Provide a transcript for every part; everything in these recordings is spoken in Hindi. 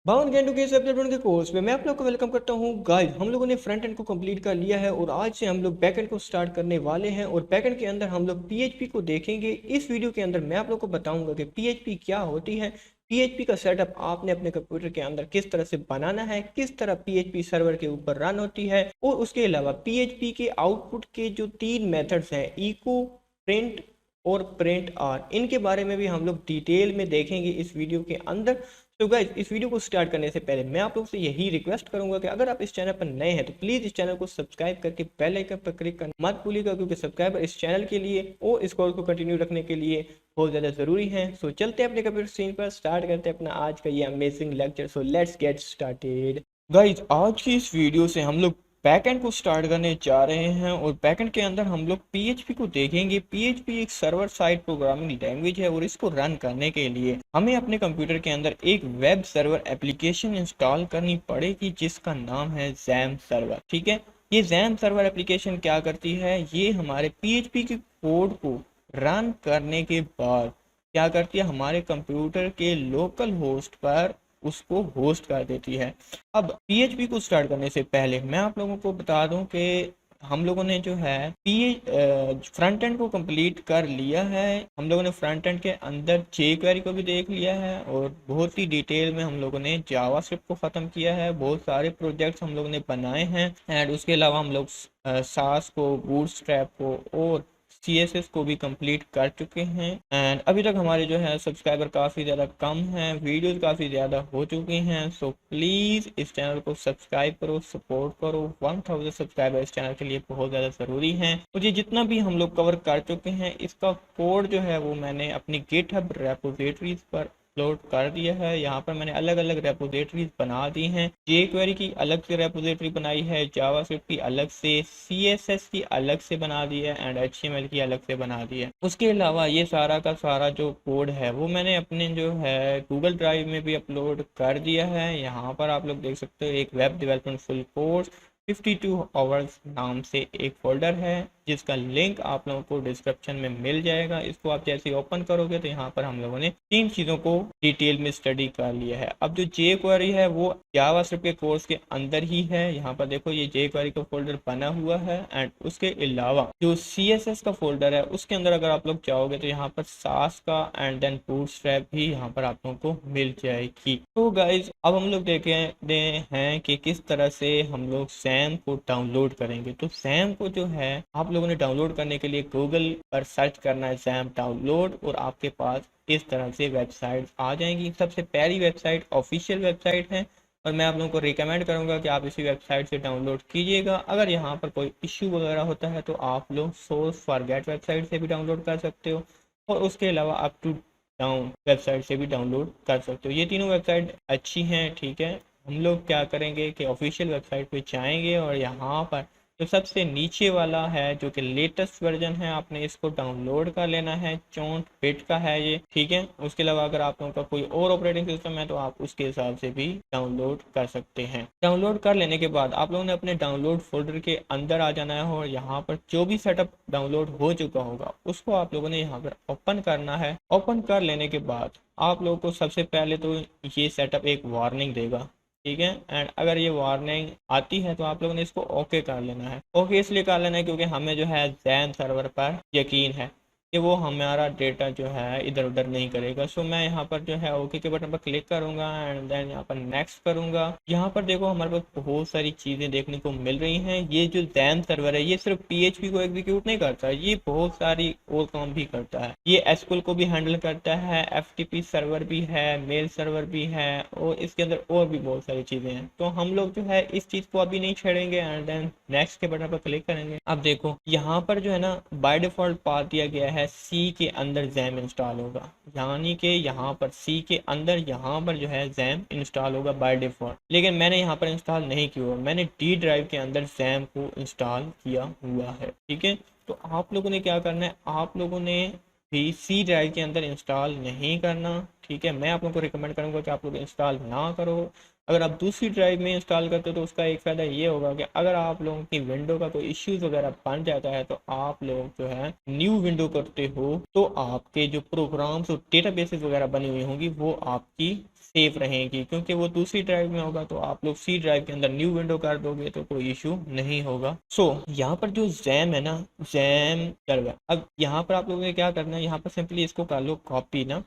बाउंड गेंडू के इस एपिसोड के कोर्स में मैं आप लोग को वेलकम करता हूं। गाइस, हम लोगों ने फ्रंट एंड को कंप्लीट कर लिया है और आज से हम लोग बैक एंड को स्टार्ट करने वाले हैं और बैक एंड के अंदर हम लोग पीएचपी को देखेंगे। इस वीडियो के अंदर मैं आप लोग को बताऊंगा कि पीएचपी क्या होती है, पीएचपी का सेटअप आपने अपने कंप्यूटर के अंदर किस तरह से बनाना है, किस तरह पीएचपी सर्वर के ऊपर रन होती है, और उसके अलावा पीएचपी के आउटपुट के जो 3 मेथड्स हैं, इको, प्रिंट और प्रिंट आर, इनके बारे में भी हम लोग डिटेल में देखेंगे इस वीडियो के अंदर। तो गाइज, इस वीडियो को स्टार्ट करने से पहले मैं आप लोग से यही रिक्वेस्ट करूंगा कि अगर आप इस चैनल पर नए हैं तो प्लीज इस चैनल को सब्सक्राइब करके बेल आइकन पर क्लिक करना मत भूलिएगा, क्योंकि सब्सक्राइबर इस चैनल के लिए और इस कोर्स को कंटिन्यू रखने के लिए बहुत ज़्यादा ज़रूरी है। सो चलते हैं अपने कंप्यूटर स्क्रीन पर, स्टार्ट करते हैं अपना आज का ये amazing lecture. So let's get started. Guys, आज की इस वीडियो से हम लोग बैकएंड को स्टार्ट करने जा रहे हैं और बैकएंड के अंदर हम लोग पीएचपी को देखेंगे। पीएचपी एक सर्वर साइड प्रोग्रामिंग लैंग्वेज है और इसको रन करने के लिए हमें अपने कंप्यूटर के अंदर एक वेब सर्वर एप्लीकेशन इंस्टॉल करनी पड़ेगी जिसका नाम है जैम सर्वर। ठीक है, ये जैम सर्वर एप्लीकेशन क्या करती है, ये हमारे पीएचपी के कोड को रन करने के बाद क्या करती है, हमारे कंप्यूटर के लोकल होस्ट पर उसको होस्ट कर देती है। अब पीएचपी को स्टार्ट करने से पहले मैं आप लोगों को बता दूं कि हम लोगों ने जो है फ्रंट एंड को कंप्लीट कर लिया है। हम लोगों ने फ्रंट एंड के अंदर जेक्वेरी को भी देख लिया है और बहुत ही डिटेल में हम लोगों ने जावास्क्रिप्ट को ख़त्म किया है। बहुत सारे प्रोजेक्ट्स हम लोगों ने बनाए हैं एंड उसके अलावा हम लोग सास को, बूटस्ट्रैप को और CSS को भी कंप्लीट कर चुके हैं। एंड अभी तक हमारे जो है सब्सक्राइबर काफ़ी ज़्यादा कम हैं, वीडियोस काफ़ी ज़्यादा हो चुकी हैं। सो प्लीज़ इस चैनल को सब्सक्राइब करो, सपोर्ट करो। 1000 सब्सक्राइबर इस चैनल के लिए बहुत ज़्यादा ज़रूरी हैं। और ये जितना भी हम लोग कवर कर चुके हैं इसका कोड जो है वो मैंने अपनी गिटहब रेपोजिटरीज पर अपलोड कर दिया है। यहाँ पर मैंने अलग अलग रेपोजिटरीज बना दी हैं। जेक्वेरी की अलग से रेपोजिटरी बनाई है, जावास्क्रिप्ट की अलग से, CSS की अलग से बना दी है एंड HTML की अलग से बना दी है। उसके अलावा ये सारा का सारा जो कोड है वो मैंने अपने जो है गूगल ड्राइव में भी अपलोड कर दिया है। यहाँ पर आप लोग देख सकते हो एक web development full course 52 hours नाम से एक फोल्डर है जिसका लिंक आप लोगों को डिस्क्रिप्शन में मिल जाएगा। इसको आप जैसे ओपन करोगे तो यहाँ पर हम लोगों ने 3 चीज़ों को डिटेल में स्टडी कर लिया है। अब जो जे क्वेरी है वो जावास्क्रिप्ट के कोर्स के अंदर ही है। यहाँ पर देखो ये जे क्वेरी का फोल्डर बना हुआ है एंड उसके अलावा जो CSS का फोल्डर है उसके अंदर अगर आप लोग चाहोगे तो यहाँ पर सास का एंड देन बूटस्ट्रैप भी यहाँ पर आप लोगों को मिल जाएगी। तो गाइज, अब हम लोग देखे हैं कि किस तरह से हम लोग सैम को डाउनलोड करेंगे। तो सैम को जो है आप लोगों ने डाउनलोड करने के लिए गूगल पर सर्च करना है सैम डाउनलोड और आपके पास इस तरह से वेबसाइट आ जाएंगी। सबसे पहली वेबसाइट ऑफिशियल वेबसाइट है और मैं आप लोगों को रिकमेंड करूंगा कि आप इसी वेबसाइट से डाउनलोड कीजिएगा। अगर यहाँ पर कोई इश्यू वगैरह होता है तो आप लोग सोर्स फॉरगेट वेबसाइट से भी डाउनलोड कर सकते हो और उसके अलावा अप टू डाउन वेबसाइट से भी डाउनलोड कर सकते हो। ये तीनों वेबसाइट अच्छी हैं। ठीक है, हम लोग क्या करेंगे कि ऑफिशियल वेबसाइट पे जाएंगे और यहाँ पर जो सबसे नीचे वाला है जो कि लेटेस्ट वर्जन है आपने इसको डाउनलोड कर लेना है। 64 बिट का है ये। ठीक है, उसके अलावा अगर आप लोगों का कोई और ऑपरेटिंग सिस्टम है तो आप उसके हिसाब से भी डाउनलोड कर सकते हैं। डाउनलोड कर लेने के बाद आप लोगों ने अपने डाउनलोड फोल्डर के अंदर आ जाना है और यहाँ पर जो भी सेटअप डाउनलोड हो चुका होगा उसको आप लोगों ने यहाँ पर ओपन करना है। ओपन कर लेने के बाद आप लोगों को सबसे पहले तो ये सेटअप एक वार्निंग देगा। ठीक है, एंड अगर ये वार्निंग आती है तो आप लोगों ने इसको ओके कर लेना है। ओके इसलिए कर लेना है क्योंकि हमें जो है जैन सर्वर पर यकीन है कि वो हमारा डेटा जो है इधर उधर नहीं करेगा। सो मैं यहाँ पर जो है ओके के बटन पर क्लिक करूंगा एंड देन यहाँ पर नेक्स्ट करूंगा। यहाँ पर देखो हमारे पास बहुत सारी चीज़ें देखने को मिल रही हैं। ये जो जैन सर्वर है ये सिर्फ PHP को एग्जीक्यूट नहीं करता, ये बहुत सारी और काम भी करता है। ये SQL को भी हैंडल करता है, FTP सर्वर भी है, मेल सर्वर भी है और इसके अंदर और भी बहुत सारी चीज़ें हैं। तो हम लोग जो है इस चीज़ को अभी नहीं छेड़ेंगे एंड देन नेक्स्ट के बटन पर क्लिक करेंगे। अब देखो यहाँ पर जो है ना बाय डिफॉल्ट पा दिया गया है C के अंदर जैम इंस्टॉल होगा, यानी कि यहाँ पर C के अंदर यहाँ पर जो है जैम इंस्टॉल होगा बाय डिफॉल्ट। लेकिन मैंने यहाँ पर इंस्टॉल नहीं किया हुआ, मैंने D ड्राइव के अंदर जैम को इंस्टॉल किया हुआ है। ठीक है, तो आप लोगों ने क्या करना है, आप लोगों ने भी C ड्राइव के अंदर इंस्टॉल नहीं करना। ठीक है, मैं आप लोगों को रिकमेंड करूंगा कि आप लोग इंस्टॉल ना करो। अगर आप दूसरी ड्राइव में इंस्टॉल करते हो तो उसका एक फ़ायदा ये होगा कि अगर आप लोगों की विंडो का कोई इश्यूज वगैरह बन जाता है तो आप लोग जो है न्यू विंडो करते हो तो आपके जो प्रोग्राम्स और डेटाबेसेस वगैरह बनी हुई होंगी वो आपकी सेफ रहेगी, क्योंकि वो दूसरी ड्राइव में होगा तो आप लोग सी ड्राइव के अंदर न्यू विंडो कर दोगे तो कोई इशू नहीं होगा। यहाँ पर जो जैम है ना, जैम चल रहा है। अब यहाँ पर आप लोगों ने क्या करना है, यहाँ पर सिंपली इसको कर लो कॉपी ना,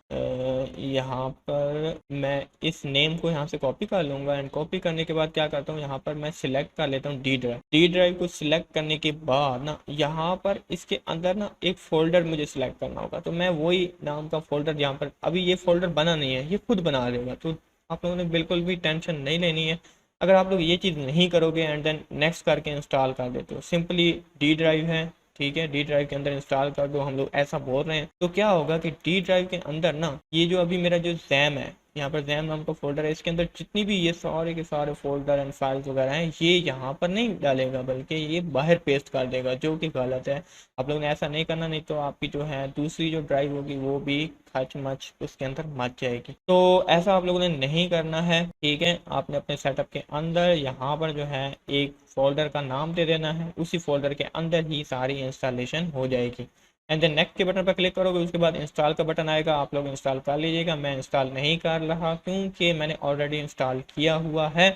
यहाँ पर मैं इस नेम को यहाँ से कॉपी कर लूंगा एंड कॉपी करने के बाद क्या करता हूँ, यहाँ पर मैं सिलेक्ट कर लेता हूँ डी ड्राइव को सिलेक्ट करने के बाद ना यहाँ पर इसके अंदर ना एक फोल्डर मुझे सिलेक्ट करना होगा, तो मैं वही नाम का फोल्डर, यहाँ पर अभी ये फोल्डर बना नहीं है, ये खुद बना देगा, तो आप लोगों ने बिल्कुल भी टेंशन नहीं लेनी है। अगर आप लोग ये चीज़ नहीं करोगे एंड देन नेक्स्ट करके इंस्टॉल कर देते हो, सिंपली डी ड्राइव है, ठीक है, डी ड्राइव के अंदर इंस्टॉल कर दो, हम लोग ऐसा बोल रहे हैं, तो क्या होगा कि डी ड्राइव के अंदर ना ये जो अभी मेरा जो जैम है, यहाँ पर जैम नाम का फोल्डर है, इसके अंदर जितनी भी ये सारे के सारे फोल्डर एंड फाइल्स वगैरह हैं ये यहाँ पर नहीं डालेगा बल्कि ये बाहर पेस्ट कर देगा, जो कि गलत है। आप लोगों ने ऐसा नहीं करना, नहीं तो आपकी जो है दूसरी जो ड्राइव होगी वो भी खच मच उसके अंदर मच जाएगी। तो ऐसा आप लोगों ने नहीं करना है, ठीक है। आपने अपने सेटअप के अंदर यहाँ पर जो है एक फोल्डर का नाम दे देना है, उसी फोल्डर के अंदर ही सारी इंस्टॉलेशन हो जाएगी। एंड देन नेक्स्ट के बटन पर क्लिक करोगे, उसके बाद इंस्टॉल का बटन आएगा, आप लोग इंस्टॉल कर लीजिएगा। मैं इंस्टॉल नहीं कर रहा क्योंकि मैंने ऑलरेडी इंस्टॉल किया हुआ है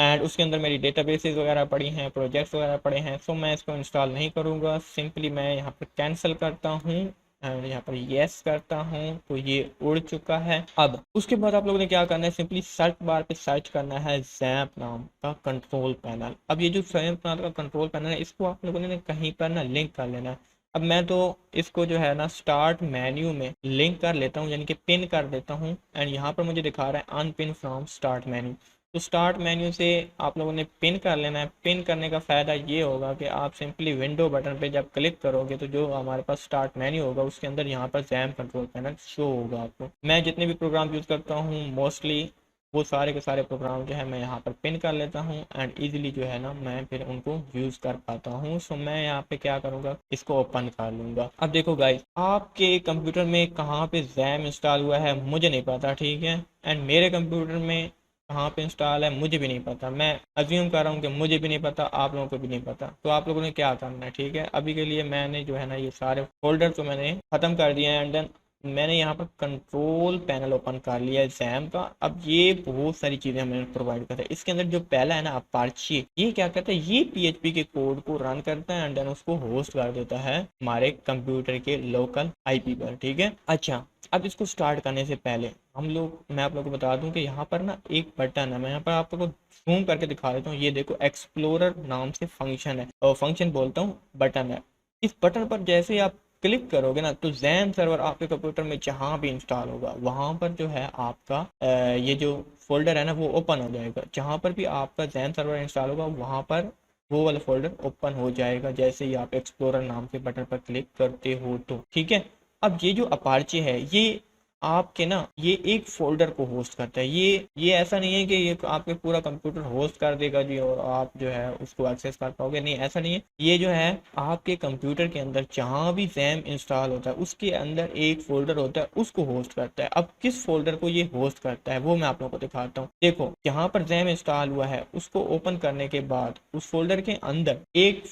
एंड उसके अंदर मेरी डेटाबेसेस वगैरह पड़ी हैं, प्रोजेक्ट्स वगैरह पड़े हैं, सो मैं इसको इंस्टॉल नहीं करूँगा। सिंपली मैं यहाँ पर कैंसिल करता हूँ एंड यहाँ पर येस करता हूँ, तो ये उड़ चुका है। अब उसके बाद आप लोगों ने क्या करना है, सिंपली सर्च बार पे सर्च करना है जैम्प नाम का कंट्रोल पैनल। अब ये जो जैम्प नाम का कंट्रोल पैनल है इसको आप लोगों ने कहीं पर ना लिंक कर लेना है। अब मैं तो इसको जो है ना स्टार्ट मेन्यू में लिंक कर लेता हूँ, यानी कि पिन कर देता हूँ एंड यहाँ पर मुझे दिखा रहा है अनपिन फ्रॉम स्टार्ट मेन्यू। तो स्टार्ट मेन्यू से आप लोगों ने पिन कर लेना है। पिन करने का फ़ायदा ये होगा कि आप सिंपली विंडो बटन पे जब क्लिक करोगे तो जो हमारे पास स्टार्ट मेन्यू होगा उसके अंदर यहाँ पर जैम कंट्रोल पैनल शो होगा आपको। मैं जितने भी प्रोग्राम यूज़ करता हूँ मोस्टली वो सारे के सारे प्रोग्राम जो है मैं यहाँ पर पिन कर लेता हूँ एंड इजीली जो है ना मैं फिर उनको यूज़ कर पाता हूँ। सो मैं यहाँ पे क्या करूँगा, इसको ओपन कर लूँगा। अब देखो गाइस, आपके कंप्यूटर में कहाँ पे जैम इंस्टॉल हुआ है मुझे नहीं पता, ठीक है, एंड मेरे कंप्यूटर में कहाँ पे इंस्टॉल है मुझे भी नहीं पता। मैं अज्यूम कर रहा हूँ कि मुझे भी नहीं पता, आप लोगों को भी नहीं पता। तो आप लोगों ने क्या करना है, ठीक है, अभी के लिए मैंने जो है ना ये सारे फोल्डर तो मैंने ख़त्म कर दिए हैं एंड देन मैंने यहाँ पर कंट्रोल पैनल ओपन कर लिया है जैम का। अब ये बहुत सारी चीज़ें हमें प्रोवाइड करता है। इसके अंदर जो पहला है ना अपाचे, ये क्या करता है, ये पीएचपी के कोड को रन करता है एंड देन उसको होस्ट कर देता है हमारे कंप्यूटर के लोकल आईपी पर, ठीक है। अच्छा, अब इसको स्टार्ट करने से पहले मैं आप लोगों को बता दूं कि यहाँ पर ना एक बटन है, मैं यहाँ पर आप लोगों को जूम करके दिखा देता हूँ। ये देखो एक्सप्लोरर नाम से फंक्शन है, और फंक्शन बोलता हूँ बटन है। इस बटन पर जैसे ही आप क्लिक करोगे ना तो जैम सर्वर आपके कंप्यूटर में जहाँ भी इंस्टॉल होगा वहाँ पर जो है आपका ये जो फोल्डर है ना वो ओपन हो जाएगा। जहाँ पर भी आपका जैम सर्वर इंस्टॉल होगा वहाँ पर वो वाला फोल्डर ओपन हो जाएगा जैसे ही आप एक्सप्लोरर नाम के बटन पर क्लिक करते हो तो, ठीक है। अब ये जो अपाचे है ये आपके ना ये एक फोल्डर को होस्ट करता है। ये ऐसा नहीं है कि ये आपके पूरा कंप्यूटर होस्ट कर देगा जी और आप जो है उसको एक्सेस कर पाओगे, नहीं ऐसा नहीं है। ये जो है आपके कंप्यूटर के अंदर जहाँ भी जैम इंस्टॉल होता है उसके अंदर एक फोल्डर होता है उसको होस्ट करता है। अब किस फोल्डर को ये होस्ट करता है वो मैं आप लोगों को दिखाता हूँ। देखो जहाँ पर जैम इंस्टॉल हुआ है उसको ओपन करने के बाद उस फोल्डर के अंदर एक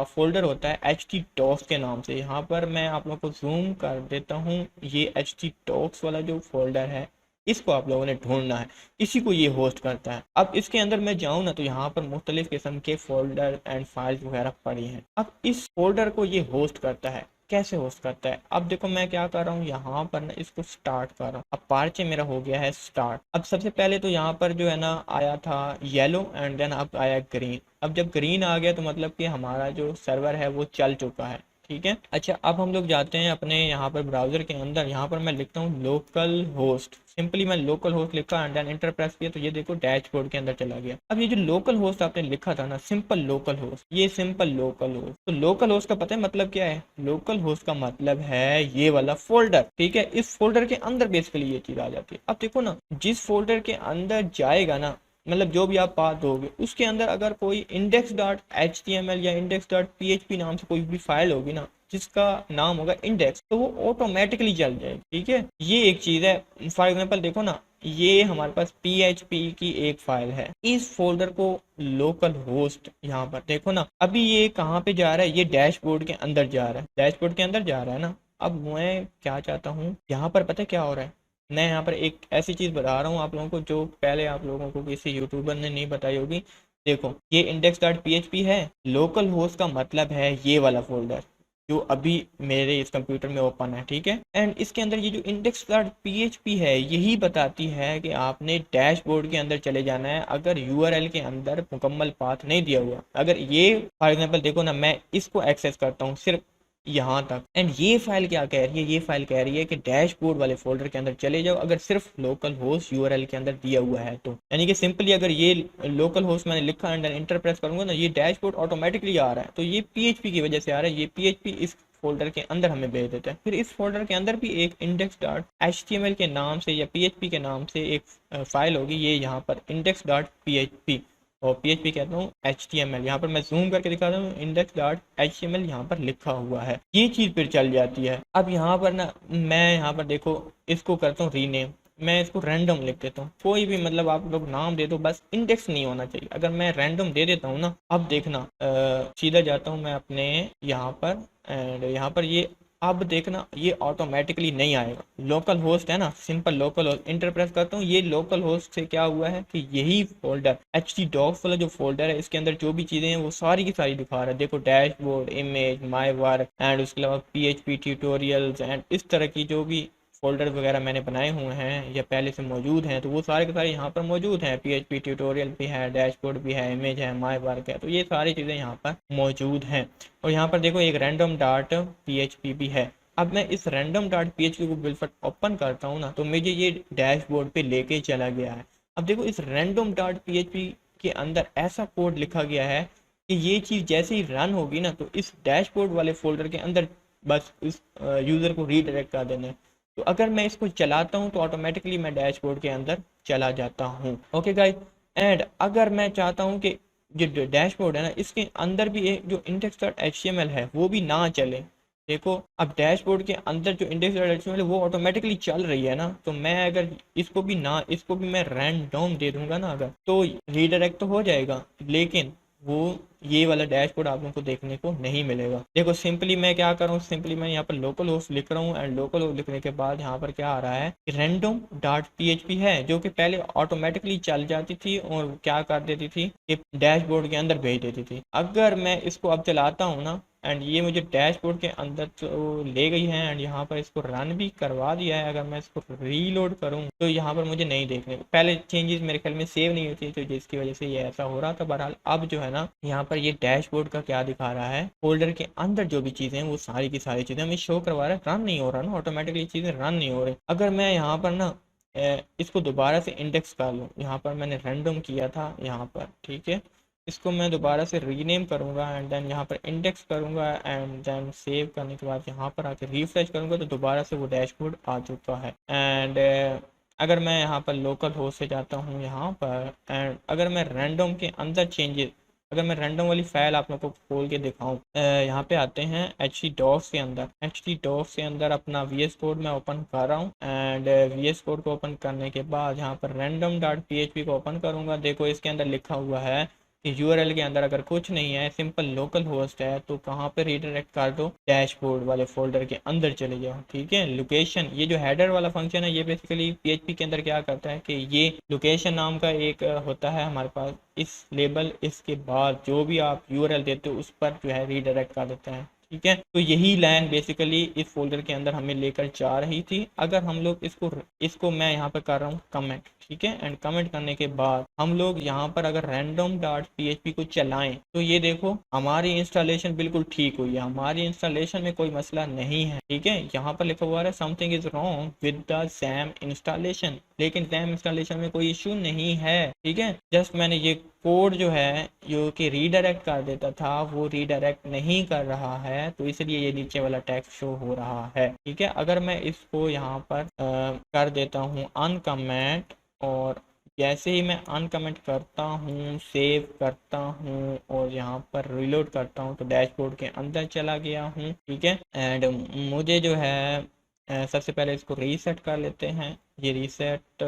फोल्डर होता है htdocs के नाम से। यहाँ पर मैं आप लोगों को जूम कर देता हूँ, ये htdocs वाला जो फोल्डर है इसको आप लोगों ने ढूंढना है, इसी को ये होस्ट करता है। अब इसके अंदर मैं जाऊं ना तो यहाँ पर मुख्तलिफ किस्म के फोल्डर एंड फाइल्स वगैरह पड़ी हैं। अब इस फोल्डर को ये होस्ट करता है, कैसे होस्ट करता है, अब देखो मैं क्या कर रहा हूँ, यहाँ पर ना इसको स्टार्ट कर रहा हूँ। अब पार्चे मेरा हो गया है स्टार्ट। अब सबसे पहले तो यहाँ पर जो है ना आया था येलो एंड देन अब आया ग्रीन। अब जब ग्रीन आ गया तो मतलब कि हमारा जो सर्वर है वो चल चुका है, ठीक है। अच्छा, अब हम लोग जाते हैं अपने यहाँ पर ब्राउजर के अंदर। यहाँ पर मैं लिखता हूँ लोकल होस्ट, सिंपली मैं लोकल होस्ट लिखा एंड देन इंटर प्रेस किया तो ये देखो डैशबोर्ड के अंदर चला गया। अब ये जो लोकल होस्ट आपने लिखा था ना सिंपल लोकल होस्ट, ये सिंपल लोकल होस्ट, तो लोकल होस्ट का पता है मतलब क्या है, लोकल होस्ट का मतलब है ये वाला फोल्डर, ठीक है। इस फोल्डर के अंदर बेसिकली ये चीज आ जाती है। अब देखो ना जिस फोल्डर के अंदर जाएगा ना, मतलब जो भी आप पाथ दोगे उसके अंदर अगर कोई index.html या index.php नाम से कोई भी फाइल होगी ना जिसका नाम होगा इंडेक्स, तो वो ऑटोमेटिकली चल जाएगी, ठीक है। ये एक चीज है। फॉर एग्जांपल देखो ना ये हमारे पास PHP की एक फाइल है। इस फोल्डर को लोकल होस्ट, यहाँ पर देखो ना, अभी ये कहाँ पे जा रहा है, ये डैशबोर्ड के अंदर जा रहा है, डैशबोर्ड के अंदर जा रहा है ना। अब मैं क्या चाहता हूँ, यहाँ पर पता है क्या हो रहा है, मैं यहाँ पर एक ऐसी चीज़ बता रहा हूँ आप लोगों को जो पहले आप लोगों को किसी यूट्यूबर ने नहीं बताई होगी। देखो ये index.php है, लोकल होस्ट का मतलब है ये वाला फोल्डर जो अभी मेरे इस कंप्यूटर में ओपन है, ठीक है। एंड इसके अंदर ये जो index.php है यही बताती है कि आपने डैशबोर्ड के अंदर चले जाना है अगर यूआरएल के अंदर मुकम्मल पाथ नहीं दिया हुआ। अगर ये फॉर एग्जांपल देखो ना, मैं इसको एक्सेस करता हूँ सिर्फ यहाँ तक, एंड ये फाइल क्या कह रही है, ये फाइल कह रही है कि डैशबोर्ड वाले फोल्डर के अंदर चले जाओ अगर सिर्फ लोकल होस्ट यूआरएल के अंदर दिया हुआ है तो। यानी कि सिंपली अगर ये लोकल होस्ट मैंने लिखा एंड इंटर प्रेस करूंगा ना, ये डैशबोर्ड ऑटोमेटिकली आ रहा है। तो ये PHP की वजह से आ रहा है, ये PHP इस फोल्डर के अंदर हमें भेज देता है। फिर इस फोल्डर के अंदर भी एक index.html के नाम से या PHP के नाम से एक फाइल होगी, ये यहाँ पर index.php और PHP कहता हूँ HTML। यहाँ पर मैं जूम करके दिखाता हूँ, index.html यहाँ पर लिखा हुआ है, ये चीज़ फिर चल जाती है। अब यहाँ पर ना मैं यहाँ पर देखो इसको करता हूँ रीनेम, मैं इसको रैंडम लिख देता हूँ, कोई भी मतलब आप लोग नाम दे दो, बस इंडेक्स नहीं होना चाहिए। अगर मैं रैंडम दे देता हूँ ना, अब देखना सीधा जाता हूँ मैं अपने यहाँ पर एंड यहाँ पर ये, अब देखना ये ऑटोमेटिकली नहीं आएगा, लोकल होस्ट है ना, simple local host enter press करता हूँ, ये लोकल होस्ट से क्या हुआ है कि यही फोल्डर htdocs वाला जो फोल्डर है इसके अंदर जो भी चीज़ें हैं वो सारी की सारी दिखा रहा है। देखो dashboard, image, my work and उसके अलावा PHP ट्यूटोरियल्स एंड इस तरह की जो भी फोल्डर वगैरह मैंने बनाए हुए हैं या पहले से मौजूद हैं तो वो सारे के सारे यहाँ पर मौजूद हैं। PHP ट्यूटोरियल भी है, डैशबोर्ड भी है, इमेज है, माई वर्क है, तो ये सारी चीज़ें यहाँ पर मौजूद हैं। और यहाँ पर देखो एक रैंडम डॉट PHP भी है। अब मैं इस रैंडम डॉट PHP को बिलफट ओपन करता हूँ ना, तो मुझे ये डैशबोर्ड पे लेके चला गया है। अब देखो इस रैंडम डॉट PHP के अंदर ऐसा कोड लिखा गया है कि ये चीज़ जैसे ही रन होगी ना तो इस डैशबोर्ड वाले फोल्डर के अंदर बस इस यूज़र को रीडायरेक्ट कर देना है। तो अगर मैं इसको चलाता हूँ तो ऑटोमेटिकली मैं डैशबोर्ड के अंदर चला जाता हूँ। ओके गाइस, एंड अगर मैं चाहता हूँ कि जो डैशबोर्ड है ना इसके अंदर भी एक जो index.html है वो भी ना चले, देखो अब डैशबोर्ड के अंदर जो index.html है वो ऑटोमेटिकली चल रही है ना, तो मैं अगर इसको भी ना, इसको भी मैं रैंडम दे दूंगा ना अगर, तो रीडायरेक्ट तो हो जाएगा लेकिन वो ये वाला डैशबोर्ड आप लोगों को देखने को नहीं मिलेगा। देखो सिंपली मैं क्या करूँ, सिंपली मैं यहाँ पर लोकल होस्ट लिख रहा हूँ एंड लोकल होस्ट लिखने के बाद यहाँ पर क्या आ रहा है, रैंडम डॉट PHP है जो कि पहले ऑटोमेटिकली चल जाती थी और क्या कर देती थी कि डैशबोर्ड के अंदर भेज देती थी। अगर मैं इसको अब चलाता हूँ ना एंड ये मुझे डैशबोर्ड के अंदर तो ले गई है एंड यहाँ पर इसको रन भी करवा दिया है। अगर मैं इसको रीलोड करूँ तो यहाँ पर मुझे नहीं देखने, पहले चेंजेस मेरे ख्याल में सेव नहीं होती तो जिसकी वजह से ये ऐसा हो रहा था। बहरहाल अब जो है ना यहाँ पर ये डैशबोर्ड का क्या दिखा रहा है, फोल्डर के अंदर जो भी चीज़ें हैं वो सारी की सारी चीज़ें हमें शो करवा रहा है, रन नहीं हो रहा ना, ऑटोमेटिकली चीज़ें रन नहीं हो रही। अगर मैं यहाँ पर ना इसको दोबारा से इंडेक्स कर लूँ, यहाँ पर मैंने रैंडम किया था यहाँ पर, ठीक है, इसको मैं दोबारा से रीनेम करूँगा एंड देन यहाँ पर इंडेक्स करूँगा एंड देन सेव करने के बाद यहाँ पर आके रिफ्रेश करूँगा तो दोबारा से वो डैशबोर्ड आ चुका है। एंड अगर मैं यहाँ पर लोकल होस्ट से जाता हूँ यहाँ पर एंड अगर मैं रैंडम के अंदर चेंजेस, अगर मैं रैंडम वाली फाइल आप लोगों को खोल के दिखाऊँ, यहाँ पे आते हैं htdocs के अंदर, htdocs के अंदर अपना VS कोड मैं ओपन कर रहा हूँ एंड VS कोड को ओपन करने के बाद यहाँ पर random डॉट PHP को ओपन करूँगा। देखो इसके अंदर लिखा हुआ है कि यूआरएल के अंदर अगर कुछ नहीं है, सिंपल लोकल होस्ट है, तो कहाँ पे रीडायरेक्ट कर दो, डैशबोर्ड वाले फोल्डर के अंदर चले जाओ, ठीक है। लोकेशन, ये जो हेडर वाला फंक्शन है ये बेसिकली PHP के अंदर क्या करता है कि ये लोकेशन नाम का एक होता है हमारे पास, इस लेबल, इसके बाद जो भी आप यूआरएल देते हो उस पर जो है रीडायरेक्ट कर देता है, ठीक है। तो यही लाइन बेसिकली इस फोल्डर के अंदर हमें लेकर जा रही थी। अगर हम लोग इसको मैं यहाँ पर कर रहा हूँ कमेंट, ठीक है, एंड कमेंट करने के बाद हम लोग यहाँ पर अगर रैंडम डॉट PHP को चलाएं तो ये देखो हमारी इंस्टॉलेशन बिल्कुल ठीक हुई है, हमारी इंस्टॉलेशन में कोई मसला नहीं है, ठीक है। यहाँ पर लिखा हुआ है something is wrong with the XAMPP installation, लेकिन XAMPP इंस्टॉलेशन में कोई इशू नहीं है, ठीक है। जस्ट मैंने ये कोड जो है जो कि रीडायरेक्ट कर देता था वो रीडायरेक्ट नहीं कर रहा है, तो इसलिए ये नीचे वाला टेक्स्ट शो हो रहा है, ठीक है। अगर मैं इसको यहाँ पर कर देता हूँ अनकमेंट और जैसे ही मैं अनकमेंट करता हूँ, सेव करता हूँ और यहाँ पर रिलोड करता हूँ तो डैशबोर्ड के अंदर चला गया हूँ, ठीक है। एंड मुझे जो है सबसे पहले इसको रीसेट कर लेते हैं। ये रीसेट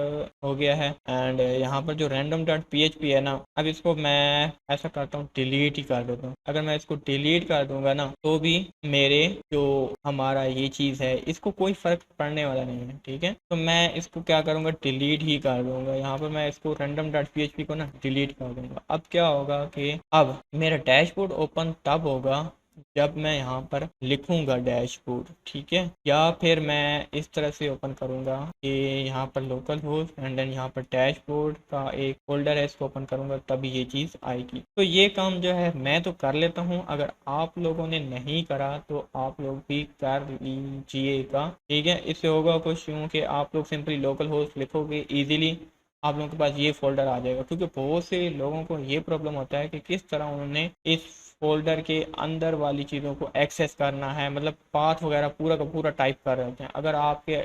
हो गया है एंड यहाँ पर जो random डॉट php है ना, अब इसको मैं ऐसा करता हूँ डिलीट ही कर देता हूँ। अगर मैं इसको डिलीट कर दूंगा ना तो भी मेरे जो हमारा ये चीज़ है इसको कोई फ़र्क पड़ने वाला नहीं है, ठीक है। तो मैं इसको क्या करूँगा, डिलीट ही कर दूंगा। यहाँ पर मैं इसको random डॉट php को ना डिलीट कर दूंगा। अब क्या होगा कि अब मेरा डैशबोर्ड ओपन तब होगा जब मैं यहाँ पर लिखूंगा डैशबोर्ड, ठीक है। या फिर मैं इस तरह से ओपन करूंगा कि यहाँ पर लोकल होस्ट एंड देन यहाँ पर डैशबोर्ड का एक फोल्डर है, इसको ओपन करूंगा तभी ये चीज़ आएगी। तो ये काम जो है मैं तो कर लेता हूँ, अगर आप लोगों ने नहीं करा तो आप लोग भी कर लीजिएगा, ठीक है। इससे होगा कुछ यूँ कि आप लोग सिंपली लोकल होस्ट लिखोगे ईजिली आप लोगों के पास ये फोल्डर आ जाएगा। क्योंकि बहुत से लोगों को ये प्रॉब्लम होता है कि किस तरह उन्होंने इस फोल्डर के अंदर वाली चीज़ों को एक्सेस करना है, मतलब पाथ वगैरह पूरा का पूरा टाइप कर रहे होते हैं। अगर आपके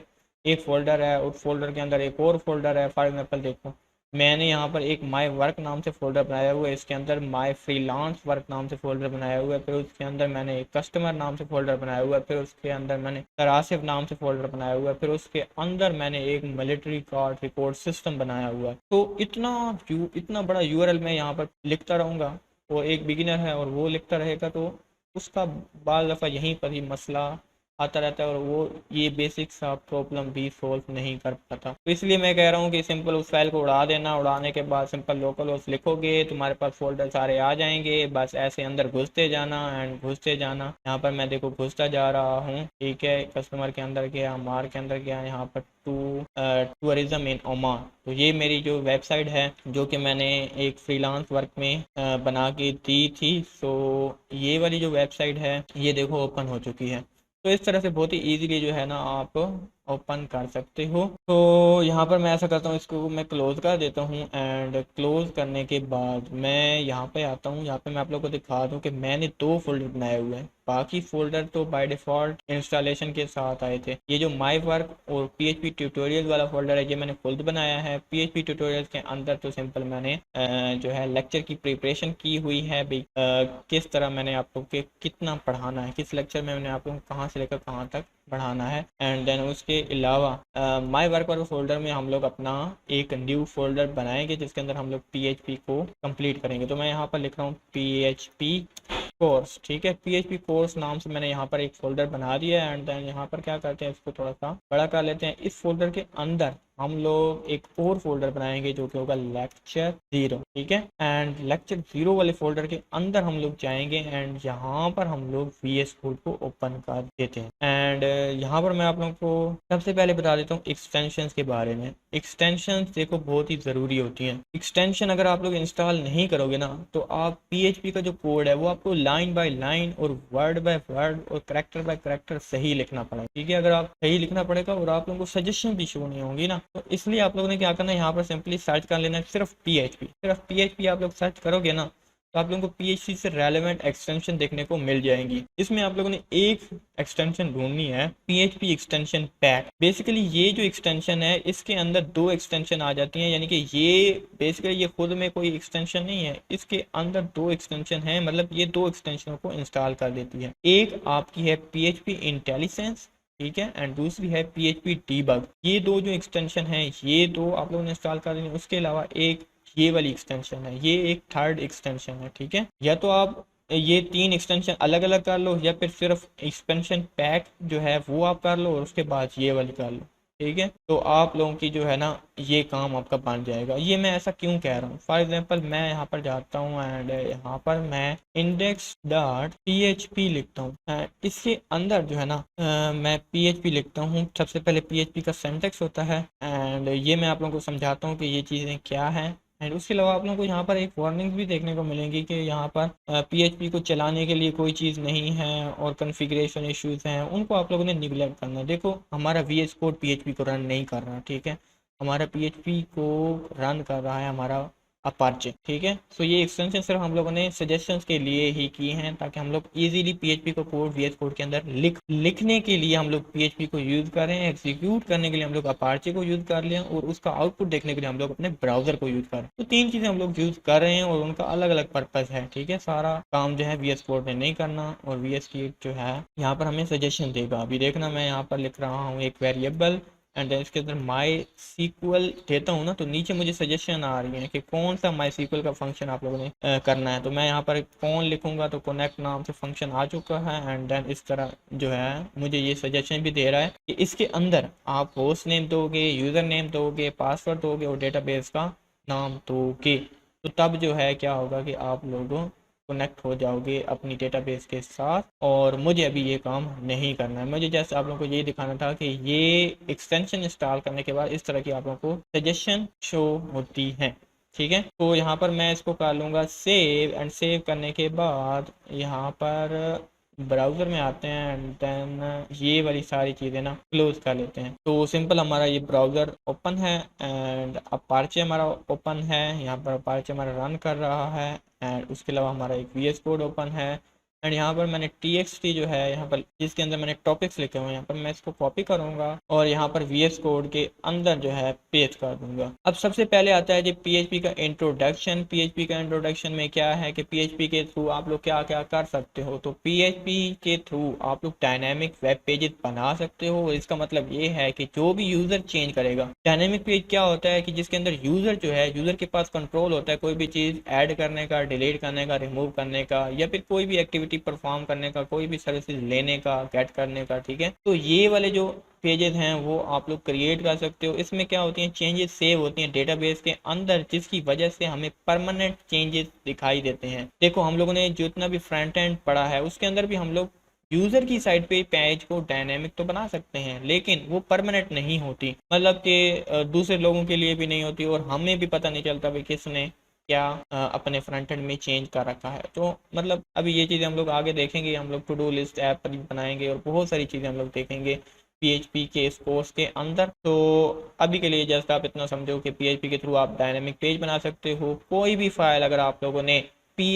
एक फ़ोल्डर है, उस फोल्डर के अंदर एक और फोल्डर है, फॉर एग्जांपल देखो मैंने यहाँ पर एक माई वर्क नाम से फ़ोल्डर बनाया हुआ है, इसके अंदर माई फ्रीलांस वर्क नाम से फ़ोल्डर बनाया हुआ है, फिर उसके अंदर मैंने एक कस्टमर नाम से फ़ोल्डर बनाया हुआ है, फिर उसके अंदर मैंने तरासिफ नाम से फ़ोल्डर बनाया हुआ है, फिर उसके अंदर मैंने एक मिलिट्री कार्ड रिपोर्ट सिस्टम बनाया हुआ है। तो इतना बड़ा यूआरएल मैं यहाँ पर लिखता रहूँगा, वो एक बिगिनर है और वो लिखता रहेगा तो उसका बाल दफ़ा यहीं पर ही मसला आता रहता है और वो ये बेसिक सा प्रॉब्लम भी सोल्व नहीं कर पाता। तो इसलिए मैं कह रहा हूँ कि सिंपल उस फाइल को उड़ा देना, उड़ाने के बाद सिंपल लोकल होस्ट लिखोगे, तुम्हारे पास फोल्डर सारे आ जाएंगे, बस ऐसे अंदर घुसते जाना एंड घुसते जाना। यहाँ पर मैं देखो घुसता जा रहा हूँ, ठीक है। कस्टमर के अंदर गया, मार के अंदर गया, यहाँ पर टूरिज्म इन ओमान। तो ये मेरी जो वेबसाइट है जो कि मैंने एक फ्रीलांस वर्क में बना के दी थी, सो ये वाली जो वेबसाइट है ये देखो ओपन हो चुकी है। तो इस तरह से बहुत ही इजीली जो है ना आप ओपन कर सकते हो। तो यहाँ पर मैं ऐसा करता हूँ, इसको मैं क्लोज़ कर देता हूँ एंड क्लोज़ करने के बाद मैं यहाँ पे आता हूँ। यहाँ पे मैं आप लोगों को दिखा दूँ कि मैंने 2 फोल्डर बनाए हुए हैं, बाकी फोल्डर तो बाय डिफ़ॉल्ट इंस्टॉलेशन के साथ आए थे। ये जो माई वर्क और PHP ट्यूटोरियल वाला फोल्डर है ये मैंने खुद बनाया है। PHP ट्यूटोरियल के अंदर तो सिंपल मैंने जो है लेक्चर की प्रिपरेशन की हुई है भाई, किस तरह मैंने आप लोग के कितना पढ़ाना है, किस लेक्चर में मैंने आप लोग कहाँ से लेकर कहाँ तक बढ़ाना है। एंड देन उसके अलावा माई वर्क वाले फोल्डर में हम लोग अपना एक न्यू फोल्डर बनाएंगे जिसके अंदर हम लोग PHP को कंप्लीट करेंगे। तो मैं यहाँ पर लिख रहा हूँ PHP कोर्स, ठीक है। PHP कोर्स नाम से मैंने यहाँ पर एक फोल्डर बना दिया है एंड देन यहाँ पर क्या करते हैं, इसको थोड़ा सा बड़ा कर लेते हैं। इस फोल्डर के अंदर हम लोग एक और फोल्डर बनाएंगे जो कि होगा लेक्चर 0, ठीक है। एंड लेक्चर 0 वाले फोल्डर के अंदर हम लोग जाएंगे एंड यहाँ पर हम लोग VS कोड को ओपन कर देते हैं। एंड यहाँ पर मैं आप लोगों को सबसे पहले बता देता हूँ एक्सटेंशंस के बारे में। एक्सटेंशंस देखो बहुत ही ज़रूरी होती हैं। एक्सटेंशन अगर आप लोग इंस्टॉल नहीं करोगे ना तो आप PHP का जो कोड है वो आपको लाइन बाय लाइन और वर्ड बाय वर्ड और करेक्टर बाय करेक्टर सही लिखना पड़ेगा, ठीक है। अगर आप सही लिखना पड़ेगा और आप लोगों को सजेशन भी शो नहीं होंगी ना, तो इसलिए आप लोगों ने क्या करना है, यहाँ पर सिंपली सर्च कर लेना है सिर्फ PHP आप लोग सर्च करोगे ना तो आप लोगों को PHP से रेलेवेंट एक्सटेंशन देखने को मिल जाएंगी। इसमें आप लोगों ने एक एक्सटेंशन ढूंढनी है, PHP एक्सटेंशन पैक। बेसिकली ये जो एक्सटेंशन है इसके अंदर 2 एक्सटेंशन आ जाती हैं, यानी कि ये बेसिकली ये खुद में कोई एक्सटेंशन नहीं है, इसके अंदर 2 एक्सटेंशन है, मतलब ये 2 एक्सटेंशनों को इंस्टॉल कर देती है। एक आपकी है PHP इंटेलिजेंस, ठीक है, एंड दूसरी है PHP डीबग। ये 2 जो एक्सटेंशन है ये 2 आप लोगों ने इंस्टॉल कर देनी। उसके अलावा एक ये वाली एक्सटेंशन है, ये एक थर्ड एक्सटेंशन है, ठीक है। या तो आप ये 3 एक्सटेंशन अलग अलग कर लो या फिर सिर्फ एक्सपेंशन पैक जो है वो आप कर लो और उसके बाद ये वाली कर लो, ठीक है। तो आप लोगों की जो है ना ये काम आपका बन जाएगा। ये मैं ऐसा क्यों कह रहा हूँ, फॉर एग्जांपल मैं यहाँ पर जाता हूँ एंड यहाँ पर मैं index.php लिखता हूँ। इसके अंदर जो है ना मैं PHP लिखता हूँ। सबसे पहले PHP का सिंटैक्स होता है एंड ये मैं आप लोगों को समझाता हूँ कि ये चीज़ें क्या हैं। एंड उसके अलावा आप लोगों को यहाँ पर एक वार्निंग्स भी देखने को मिलेंगी कि यहाँ पर PHP को चलाने के लिए कोई चीज़ नहीं है और कॉन्फ़िगरेशन इश्यूज़ हैं, उनको आप लोगों ने निगलेक्ट करना है। देखो हमारा VS कोड PHP को रन नहीं कर रहा, ठीक है। हमारा PHP को रन कर रहा है हमारा अपार्चे। ठीक है, सो ये एक्सटेंशन सिर्फ हम लोगों ने सजेशंस के लिए ही किए हैं ताकि हम लोग इजीली पीएचपी को कोड वीएस कोड के अंदर लिखने के लिए हम लोग पीएचपी को यूज़ कर रहे हैं, एग्जीक्यूट करने के लिए हम लोग अपार्चे को यूज़ कर लें और उसका आउटपुट देखने के लिए हम लोग अपने ब्राउज़र को यूज़ कर रहे हैं। तो तीन चीज़ें हम लोग यूज़ कर रहे हैं और उनका अलग अलग पर्पज़ है। ठीक है, सारा काम जो है वीएस कोड में नहीं करना और वीएस कोड जो है यहाँ पर हमें सजेशन देगा। अभी देखना मैं यहाँ पर लिख रहा हूँ एक वेरिएबल एंड देन इसके अंदर माई सीक्वल देता हूँ ना, तो नीचे मुझे सजेशन आ रही है कि कौन सा माई सीक्वल का फंक्शन आप लोगों ने करना है। तो मैं यहाँ पर कौन लिखूंगा तो कनेक्ट नाम से फंक्शन आ चुका है एंड देन इस तरह जो है मुझे ये सजेशन भी दे रहा है कि इसके अंदर आप होस्ट नेम दोगे, यूज़र नेम दोगे, पासवर्ड दोगे और डेटाबेस का नाम दोगे। तो तब जो है क्या होगा कि आप लोगों कनेक्ट हो जाओगे अपनी डेटाबेस के साथ। और मुझे अभी ये काम नहीं करना है, मुझे जैसे आप लोगों को ये दिखाना था कि ये एक्सटेंशन इंस्टॉल करने के बाद इस तरह की आप लोगों को सजेशन शो होती है। ठीक है, तो यहाँ पर मैं इसको कर लूँगा सेव एंड सेव करने के बाद यहाँ पर ब्राउज़र में आते हैं एंड देन ये वाली सारी चीज़ें ना क्लोज कर लेते हैं। तो सिंपल हमारा ये ब्राउज़र ओपन है एंड अपार्चे हमारा ओपन है, यहाँ पर अपार्चे हमारा रन कर रहा है एंड उसके अलावा हमारा एक वीएस कोड ओपन है एंड यहाँ पर मैंने txt जो है यहाँ पर जिसके अंदर मैंने टॉपिक्स लिखे हुए हैं यहाँ पर मैं इसको कॉपी करूँगा और यहाँ पर वीएस कोड के अंदर जो है पेस्ट कर दूंगा। अब सबसे पहले आता है जो पीएचपी का इंट्रोडक्शन। पीएचपी का इंट्रोडक्शन में क्या है कि पीएचपी के थ्रू आप लोग क्या क्या कर सकते हो। तो पीएचपी के थ्रू आप लोग डायनेमिक वेब पेजेस बना सकते हो। इसका मतलब ये है कि जो भी यूज़र चेंज करेगा, डायनेमिक पेज क्या होता है कि जिसके अंदर यूज़र जो है, यूज़र के पास कंट्रोल होता है कोई भी चीज़ ऐड करने का, डिलीट करने का, रिमूव करने का या फिर कोई भी एक्टिविटी परफॉर्म करने का, कोई भी सर्विसेज लेने का, गेट करने का। ठीक है, तो ये वाले जो पेजेस हैं वो आप लोग क्रिएट कर सकते हो। इसमें क्या होती हैं, चेंजेस सेव होती हैं डेटाबेस के अंदर जिसकी वजह से हमें परमानेंट चेंजेस दिखाई देते हैं। देखो हम लोगों ने जितना भी फ्रंट एंड पढ़ा है उसके अंदर भी हम लोग यूजर की साइड पे पेज को डायनेमिक तो बना सकते हैं लेकिन वो परमानेंट नहीं होती, मतलब कि दूसरे लोगों के लिए भी नहीं होती और हमें भी पता नहीं चलता भाई किसने क्या अपने फ्रंट एंड में चेंज कर रखा है। तो मतलब अभी ये चीज़ें हम लोग आगे देखेंगे, हम लोग टू डू लिस्ट ऐप पर बनाएंगे और बहुत सारी चीज़ें हम लोग देखेंगे पीएचपी के इस कोर्स के अंदर। तो अभी के लिए जस्ट आप इतना समझो कि पीएचपी के थ्रू आप डायनेमिक पेज बना सकते हो। कोई भी फाइल अगर आप लोगों ने पी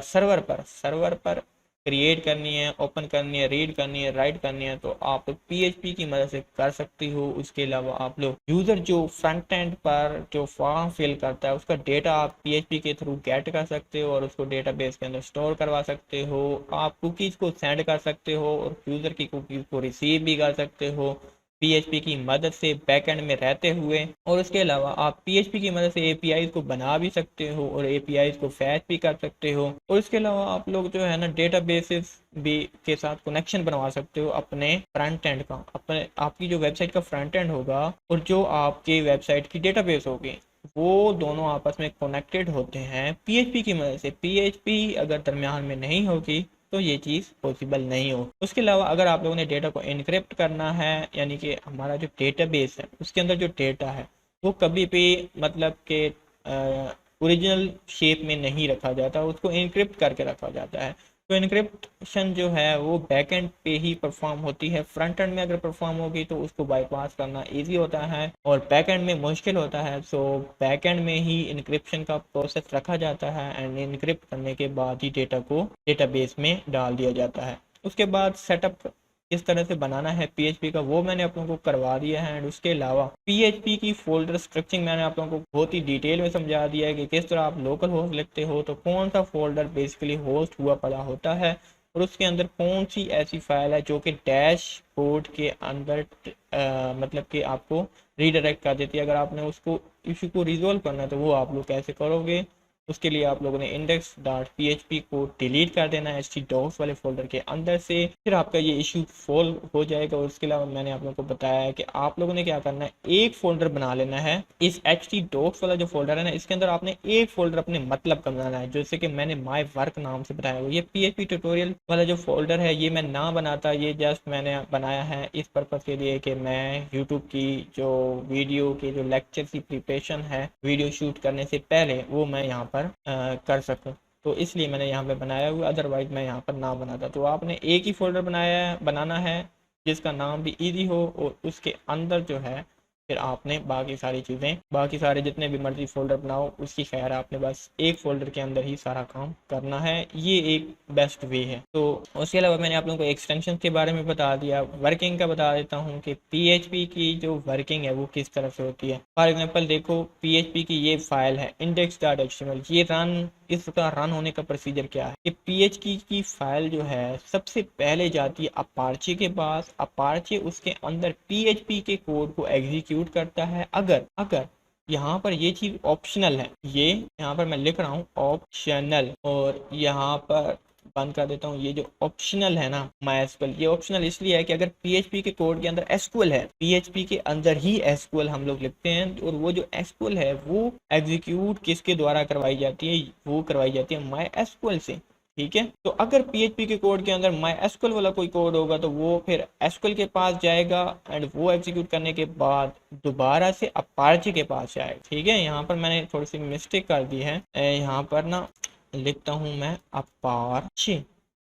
सर्वर पर क्रिएट करनी है, ओपन करनी है, रीड करनी है, राइट करनी है तो आप लोग पीएचपी की मदद से कर सकती हो। उसके अलावा आप लोग यूजर जो फ्रंट एंड पर जो फॉर्म फिल करता है उसका डेटा आप पीएचपी के थ्रू गेट कर सकते हो और उसको डेटाबेस के अंदर स्टोर करवा सकते हो। आप कुकीज़ को सेंड कर सकते हो और यूज़र की कुकीज़ को रिसीव भी कर सकते हो पीएचपी की मदद से बैकएंड में रहते हुए। और उसके अलावा आप पीएचपी की मदद से एपीआई को बना भी सकते हो और एपीआई को फैच भी कर सकते हो। और इसके अलावा आप लोग जो है ना डेटाबेसेस भी के साथ कनेक्शन बनवा सकते हो अपने फ्रंट एंड का। अपने आपकी जो वेबसाइट का फ्रंट एंड होगा और जो आपकी वेबसाइट की डेटाबेस होगी वो दोनों आपस में कनेक्टेड होते हैं पीएचपी की मदद से। पीएचपी अगर दरमियान में नहीं होगी तो ये चीज़ पॉसिबल नहीं हो। उसके अलावा अगर आप लोगों ने डेटा को इनक्रिप्ट करना है, यानी कि हमारा जो डेटाबेस है उसके अंदर जो डेटा है वो कभी भी मतलब कि ओरिजिनल शेप में नहीं रखा जाता, उसको इनक्रिप्ट करके रखा जाता है। तो इनक्रिप्शन जो है वो बैक एंड पे ही परफॉर्म होती है। फ्रंट एंड में अगर परफॉर्म होगी तो उसको बाईपास करना इजी होता है और बैक एंड में मुश्किल होता है। सो बैक एंड में ही इनक्रिप्शन का प्रोसेस रखा जाता है एंड इनक्रिप्ट करने के बाद ही डेटा को डेटाबेस में डाल दिया जाता है। उसके बाद सेटअप किस तरह से बनाना है पीएचपी का वो मैंने आप लोगों को करवा दिया है एंड उसके अलावा पीएचपी की फोल्डर स्ट्रक्चरिंग मैंने आप लोगों को बहुत ही डिटेल में समझा दिया है कि किस तरह आप लोकल होस्ट लिखते हो तो कौन सा फोल्डर बेसिकली होस्ट हुआ पड़ा होता है और उसके अंदर कौन सी ऐसी फाइल है जो कि डैशबोर्ड के अंदर मतलब कि आपको रीडायरेक्ट कर देती है। अगर आपने उसको इशू को रिजोल्व करना है तो वो आप लोग कैसे करोगे, उसके लिए आप लोगों ने index.php को डिलीट कर देना है htdocs वाले फोल्डर के अंदर से, फिर आपका ये इशू सॉल्व हो जाएगा। और उसके अलावा मैंने आप लोगों को बताया है कि आप लोगों ने क्या करना है, एक फोल्डर बना लेना है। इस htdocs वाला जो फोल्डर है ना इसके अंदर आपने एक फोल्डर अपने मतलब का बनाना है, जैसे कि मैंने माई वर्क नाम से बताया। ये PHP ट्यूटोरियल वाला जो फोल्डर है ये मैं ना बनाता, ये जस्ट मैंने बनाया है इस पर्पज़ के लिए कि मैं यूट्यूब की जो वीडियो के जो लेक्चर की प्रिपरेशन है वीडियो शूट करने से पहले वो मैं यहाँ पर कर सकूं, तो इसलिए मैंने यहाँ पे बनाया हुआ, अदरवाइज मैं यहाँ पर ना बनाता। तो आपने एक ही फोल्डर बनाना है जिसका नाम भी इजी हो और उसके अंदर जो है फिर आपने बाकी सारी चीज़ें, बाकी सारे जितने भी मर्जी फोल्डर बनाओ उसकी खैर, आपने बस एक फोल्डर के अंदर ही सारा काम करना है। ये एक बेस्ट वे है। तो उसके अलावा मैंने आप लोगों को एक्सटेंशन के बारे में बता दिया, वर्किंग का बता देता हूँ कि PHP की जो वर्किंग है वो किस तरह से होती है। फॉर एग्जांपल देखो, PHP की ये फाइल है index.html, ये इसका रन होने का प्रोसीजर क्या है कि PHP की फाइल जो है सबसे पहले जाती है अपार्चे के पास। अपार्चे उसके अंदर PHP के कोड को एग्जीक्यूट करता है। अगर अगर यहाँ पर ये चीज़ ऑप्शनल है, ये यहाँ पर मैं लिख रहा हूँ ऑप्शनल, और यहाँ पर बंद कर देता हूँ। ये जो ऑप्शनल है ना MySQL, ये ऑप्शनल इसलिए है कि अगर PHP के कोड के अंदर SQL है, PHP के अंदर ही SQL हम लोग लिखते हैं, और वो जो SQL है वो एग्जीक्यूट किसके द्वारा करवाई जाती है, वो करवाई जाती है MySQL से। ठीक है, तो अगर PHP के कोड के अंदर MySQL वाला कोई कोड होगा तो वो फिर SQL के पास जाएगा, एंड वो एग्जीक्यूट करने के बाद दोबारा से अपार्चे के पास जाएगा। ठीक है, यहाँ पर मैंने थोड़ी सी मिस्टेक कर दी है, यहाँ पर ना लिखता हूँ मैं अपार्चे।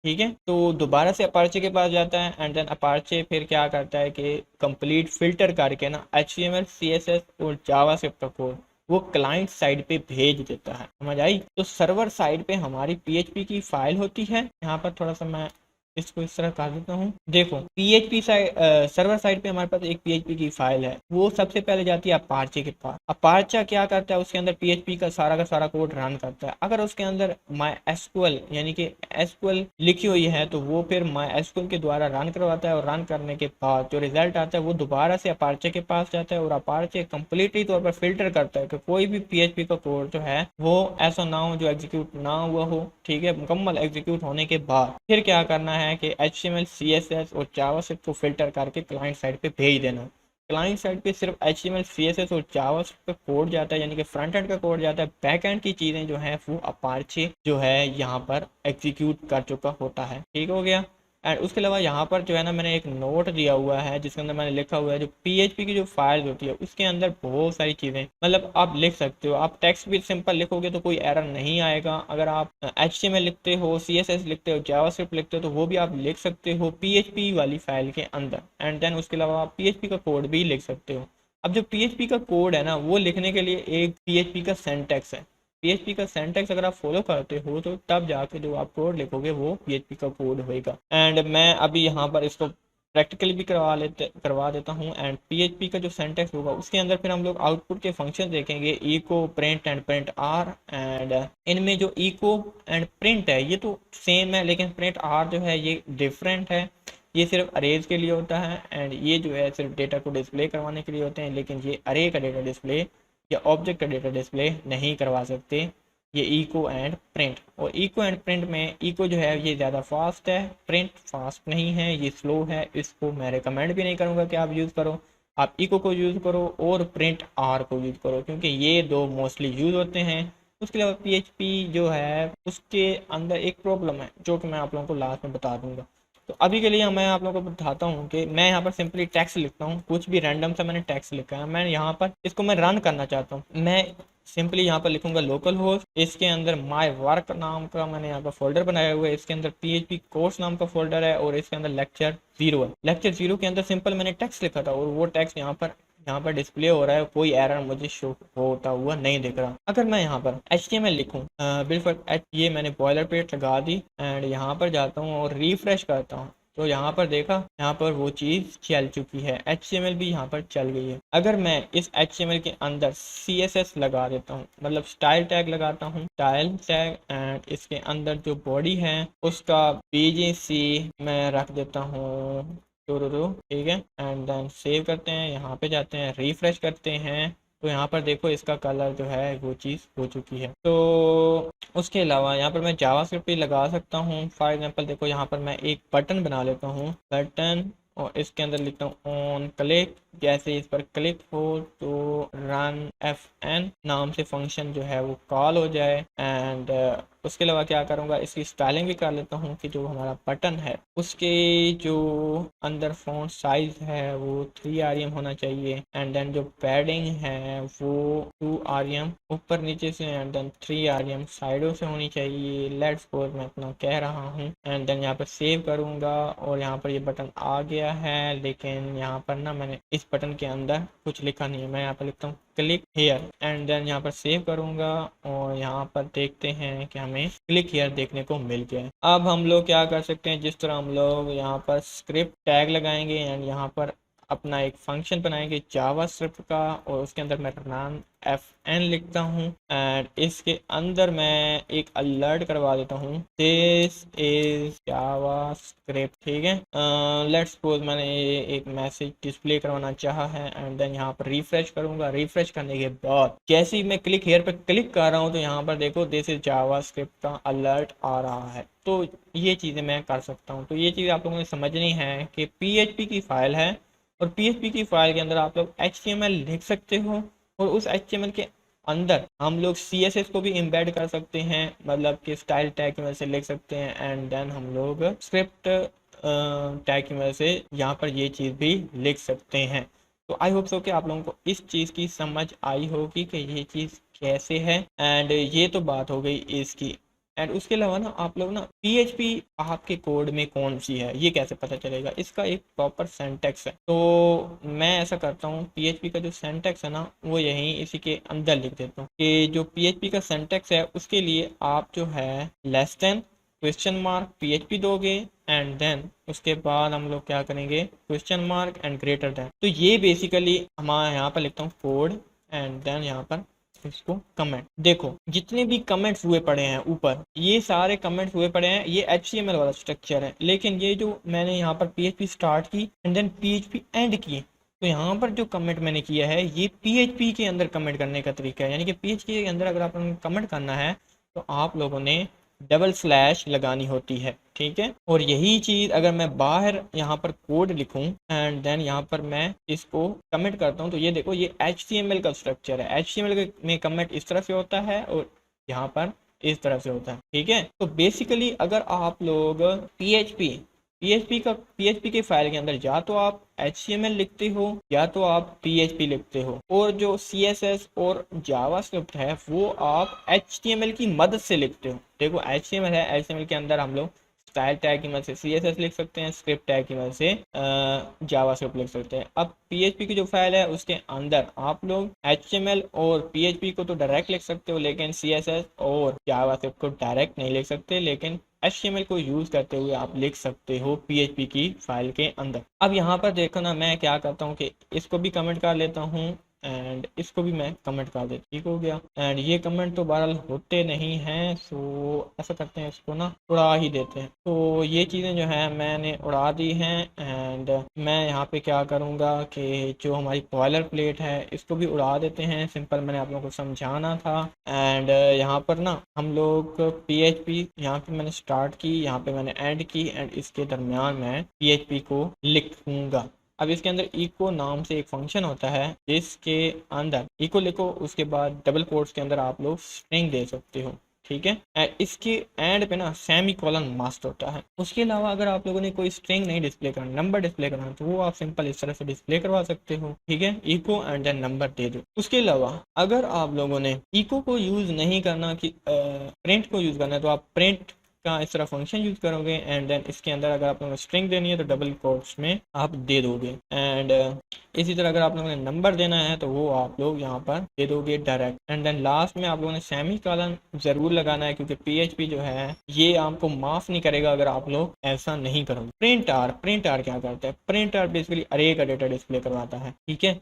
ठीक है, तो दोबारा से अपार्चे के पास जाता है, एंड देन अपार्चे फिर क्या करता है कि कंप्लीट फिल्टर करके ना HTML CSS और जावास्क्रिप्ट का कोड वो क्लाइंट साइड पे भेज देता है। समझ आई? तो सर्वर साइड पे हमारी PHP की फाइल होती है। यहाँ पर थोड़ा सा मैं इसको इस तरह कर देता हूँ। देखो, PHP साइड, सर्वर साइड पे हमारे पास एक PHP की फाइल है, वो सबसे पहले जाती है अपार्चे के पास। अपार्चा क्या करता है, उसके अंदर PHP का सारा कोड रन करता है। अगर उसके अंदर MySQL यानी कि SQL लिखी हुई है तो वो फिर MySQL के द्वारा रन करवाता है, और रन करने के बाद जो रिजल्ट आता है वो दोबारा से अपार्चे के पास जाता है, और अपार्चे कंप्लीटली तौर पर फिल्टर करता है कि कोई भी PHP का कोड जो है वो ऐसा ना हो जो एग्जीक्यूट ना हुआ हो। ठीक है, मुकम्मल एग्जीक्यूट होने के बाद फिर क्या करना है कि HTML CSS और जावास्क्रिप्ट को फिल्टर करके क्लाइंट साइड पे भेज देना। क्लाइंट साइड पे सिर्फ HTML CSS और जावास्क्रिप्ट का कोड जाता है, यानी कि फ्रंट एंड का कोड जाता है। बैक एंड की चीज़ें जो है वो अपार्चे जो है यहाँ पर एग्जीक्यूट कर चुका होता है। ठीक हो गया। एंड उसके अलावा यहाँ पर जो है ना मैंने एक नोट दिया हुआ है जिसके अंदर मैंने लिखा हुआ है जो PHP की जो फाइल होती है उसके अंदर बहुत सारी चीज़ें, मतलब आप लिख सकते हो। आप टेक्स्ट भी सिंपल लिखोगे तो कोई एरर नहीं आएगा। अगर आप HTML लिखते हो, CSS लिखते हो, जावास्क्रिप्ट लिखते हो तो वो भी आप लिख सकते हो PHP वाली फाइल के अंदर। एंड देन उसके अलावा आप PHP का कोड भी लिख सकते हो। अब जो PHP का कोड है ना वो लिखने के लिए एक PHP का सिंटैक्स है। PHP का सिंटैक्स अगर आप फॉलो करते हो तो तब जाके जो आप कोड लिखोगे वो PHP का कोड होएगा। एंड मैं अभी यहाँ पर इसको प्रैक्टिकली भी करवा देता हूँ। एंड PHP का जो सिंटैक्स होगा उसके अंदर फिर हम लोग आउटपुट के फंक्शन देखेंगे, eco, print and print are. And इनमें जो इको एंड प्रिंट है ये तो सेम है, लेकिन प्रिंट आर जो है ये डिफरेंट है। ये सिर्फ अरेज के लिए होता है, एंड ये जो है सिर्फ डेटा को डिस्प्ले करवाने के लिए होते हैं, लेकिन ये अरे का डेटा डिस्प्ले या ऑब्जेक्ट का डेटा डिस्प्ले नहीं करवा सकते। ये इको एंड प्रिंट, और इको एंड प्रिंट में इको जो है ये ज़्यादा फास्ट है, प्रिंट फास्ट नहीं है, ये स्लो है। इसको मैं रिकमेंड भी नहीं करूँगा कि आप यूज़ करो। आप इको को यूज़ करो और प्रिंट आर को यूज़ करो, क्योंकि ये दो मोस्टली यूज़ होते हैं। उसके अलावा PHP जो है उसके अंदर एक प्रॉब्लम है जो कि मैं आप लोगों को लास्ट में बता दूंगा। तो अभी के लिए मैं आप लोगों को बताता हूँ कि मैं यहाँ पर सिंपली टेक्स्ट लिखता हूँ, कुछ भी रैंडम सा मैंने टेक्स्ट लिखा है। मैं यहाँ पर इसको मैं रन करना चाहता हूँ। मैं सिंपली यहाँ पर लिखूंगा लोकल होस्ट, इसके अंदर माय वर्क नाम का मैंने यहाँ पर फोल्डर बनाया हुआ है, इसके अंदर PHP कोर्स नाम का फोल्डर है, और इसके अंदर लेक्चर 0 है। लेक्चर 0 के अंदर सिंपल मैंने टेक्स्ट लिखा था, और वो टेक्स्ट यहाँ पर डिस्प्ले हो रहा है। कोई एरर मुझे शो होता हुआ नहीं दिख रहा। अगर मैं यहाँ पर HTML लिखूँ, बिल्कुल ये मैंने बॉयलर प्लेट लगा दी, एंड यहाँ पर जाता हूँ और रिफ्रेश करता हूँ तो यहाँ पर देखा, यहाँ पर वो चीज़ चल चुकी है, HTML भी यहाँ पर चल गई है। अगर मैं इस HTML के अंदर CSS लगा देता हूँ, मतलब स्टाइल टैग लगाता हूँ, स्टाइल टैग, एंड इसके अंदर जो बॉडी है उसका BGC मैं रख देता हूँ ठीक है। एंड देन सेव करते हैं, यहाँ पे जाते हैं, रिफ्रेश करते हैं, तो यहाँ पर देखो इसका कलर जो है वो चीज़ हो चुकी है। तो उसके अलावा यहाँ पर मैं जावास्क्रिप्ट भी लगा सकता हूँ। फॉर एग्जांपल देखो यहाँ पर मैं एक बटन बना लेता हूँ, बटन, और इसके अंदर लिखता हूँ ऑन क्लिक। जैसे इस पर क्लिक हो तो रन FN नाम से फंक्शन जो है वो कॉल हो जाए। एंड उसके अलावा क्या करूँगा, इसकी स्टाइलिंग भी कर लेता हूँ कि जो हमारा बटन है उसके जो अंदर फ़ॉन्ट साइज़ है वो 3 rem होना चाहिए, एंड देन जो पैडिंग है वो 2 rem ऊपर नीचे से, एंड देन 3 rem साइडों से होनी चाहिए। लेट्स सपोज मैं इतना कह रहा हूँ, एंड देन यहाँ पर सेव करूँगा और यहाँ पर ये बटन आ गया है, लेकिन यहाँ पर ना मैंने इस बटन के अंदर कुछ लिखा नहीं है। मैं यहाँ पर लिखता हूँ क्लिक हेयर, एंड देन यहाँ पर सेव करूँगा और यहाँ पर देखते हैं कि हमें क्लिक हेयर देखने को मिल गया है। अब हम लोग क्या कर सकते हैं, जिस तरह हम लोग यहाँ पर स्क्रिप्ट टैग लगाएंगे एंड यहाँ पर अपना एक फंक्शन बनाएंगे जावा स्क्रिप्ट का, और उसके अंदर मैं रन FN लिखता हूँ एंड इसके अंदर मैं एक अलर्ट करवा देता हूँ, दिस इज जावा स्क्रिप्ट। ठीक है, लेट्स सपोज मैंने एक मैसेज डिस्प्ले करवाना चाहा है, एंड देन यहाँ पर रिफ्रेश करूंगा। रिफ्रेश करने के बाद जैसे ही मैं क्लिक हेयर पर क्लिक कर रहा हूँ तो यहाँ पर देखो दिस इज जावा स्क्रिप्ट का अलर्ट आ रहा है। तो ये चीज़ें मैं कर सकता हूँ। तो ये चीज़ आप लोगों ने समझनी है कि PHP की फाइल है और PHP की फाइल के अंदर आप लोग HTML लिख सकते हो, और उस HTML के अंदर हम लोग CSS को भी एम्बेड कर सकते हैं, मतलब कि स्टाइल टैग की मदद से लिख सकते हैं, एंड देन हम लोग स्क्रिप्ट टैग की मदद से यहाँ पर ये चीज़ भी लिख सकते हैं। तो आई होप सो कि आप लोगों को इस चीज़ की समझ आई होगी कि ये चीज़ कैसे है, एंड ये तो बात हो गई इसकी। एंड उसके अलावा ना आप लोग ना PHP आपके कोड में कौन सी है ये कैसे पता चलेगा, इसका एक प्रॉपर सेंटेक्स है। तो मैं ऐसा करता हूँ, PHP का जो सेंटेक्स है ना वो यहीं इसी के अंदर लिख देता हूँ कि जो PHP का सेंटेक्स है उसके लिए आप जो है less than question mark PHP दोगे, एंड देन उसके बाद हम लोग क्या करेंगे, question mark and greater than. तो ये बेसिकली हमारे यहाँ पर लिखता हूँ कोड, एंड देन यहाँ पर इसको कमेंट। देखो जितने भी कमेंट्स हुए पड़े हैं ऊपर, ये सारे कमेंट्स हुए पड़े हैं, ये HTML वाला स्ट्रक्चर है। लेकिन ये जो मैंने यहाँ पर PHP स्टार्ट की एंड देन PHP एंड की, तो यहाँ पर जो कमेंट मैंने किया है ये PHP के अंदर कमेंट करने का तरीका है। यानी कि PHP के अंदर अगर आप कमेंट करना है तो आप लोगों ने डबल स्लैश लगानी होती है। ठीक है, और यही चीज़ अगर मैं बाहर यहाँ पर कोड लिखूं एंड देन यहाँ पर मैं इसको कमेंट करता हूँ, तो ये देखो ये HTML का स्ट्रक्चर है। HTML में कमेंट इस तरह से होता है और यहाँ पर इस तरह से होता है। ठीक है, तो बेसिकली अगर आप लोग PHP के फाइल के अंदर या तो आप HTML लिखते हो या तो आप PHP लिखते हो, और जो CSS और जावास्क्रिप्ट है वो आप HTML की मदद से लिखते हो। देखो HTML है, HTML के अंदर हम लोग स्टाइल टैग की मदद से CSS लिख सकते हैं, स्क्रिप्ट टैग की मदद से जावास्क्रिप्ट लिख सकते हैं। अब PHP की जो फाइल है उसके अंदर आप लोग HTML और PHP को तो डायरेक्ट लिख सकते हो, लेकिन CSS और जावास्क्रिप्ट को डायरेक्ट नहीं लिख सकते, लेकिन HTML को यूज करते हुए आप लिख सकते हो PHP की फाइल के अंदर। अब यहाँ पर देखो ना मैं क्या करता हूँ कि इसको भी कमेंट कर लेता हूँ एंड इसको भी मैं कमेंट कर देता। ठीक हो गया, एंड ये कमेंट तो बहरहाल होते नहीं हैं, सो ऐसा करते हैं इसको ना उड़ा ही देते हैं। तो ये चीज़ें जो है मैंने उड़ा दी हैं, एंड मैं यहाँ पे क्या करूँगा कि जो हमारी बॉयलर प्लेट है इसको भी उड़ा देते हैं। सिंपल मैंने आप लोगों को समझाना था। एंड यहाँ पर ना हम लोग PHP यहाँ पे मैंने स्टार्ट की, यहाँ पे मैंने एंड की, एंड इसके दरमियान मैं PHP को लिखूंगा। अब इसके अंदर इको नाम से एक फंक्शन होता है जिसके अंदर इको लिखो, उसके बाद डबल कोट्स के अंदर आप लोग स्ट्रिंग दे सकते हो। ठीक है, इसके एंड पे ना सेमी कॉलन मास्ट होता है। उसके अलावा अगर आप लोगों ने कोई स्ट्रिंग नहीं डिस्प्ले करना, नंबर डिस्प्ले करना, तो वो आप सिंपल इस तरह से डिस्प्ले करवा सकते हो। ठीक है, इको एंड देन नंबर दे दो। उसके अलावा अगर आप लोगों ने इको को यूज नहीं करना कि प्रिंट को यूज करना है, तो आप प्रिंट का इस तरह फंक्शन यूज करोगे, एंड देन इसके अंदर अगर आप लोगों ने स्ट्रिंग देनी है तो डबल कोट्स में आप दे दोगे। एंड इसी तरह अगर आप लोगों ने नंबर देना है तो वो आप लोग यहाँ पर दे दोगे डायरेक्ट। एंड देन लास्ट में आप लोगों ने सेमी कॉलन जरूर लगाना है, क्योंकि PHP जो है ये आपको माफ नहीं करेगा अगर आप लोग ऐसा नहीं करोगे। प्रिंट आर क्या करता है, प्रिंट आर बेसिकली अरे का डेटा डिस्प्ले करवाता है। ठीक है,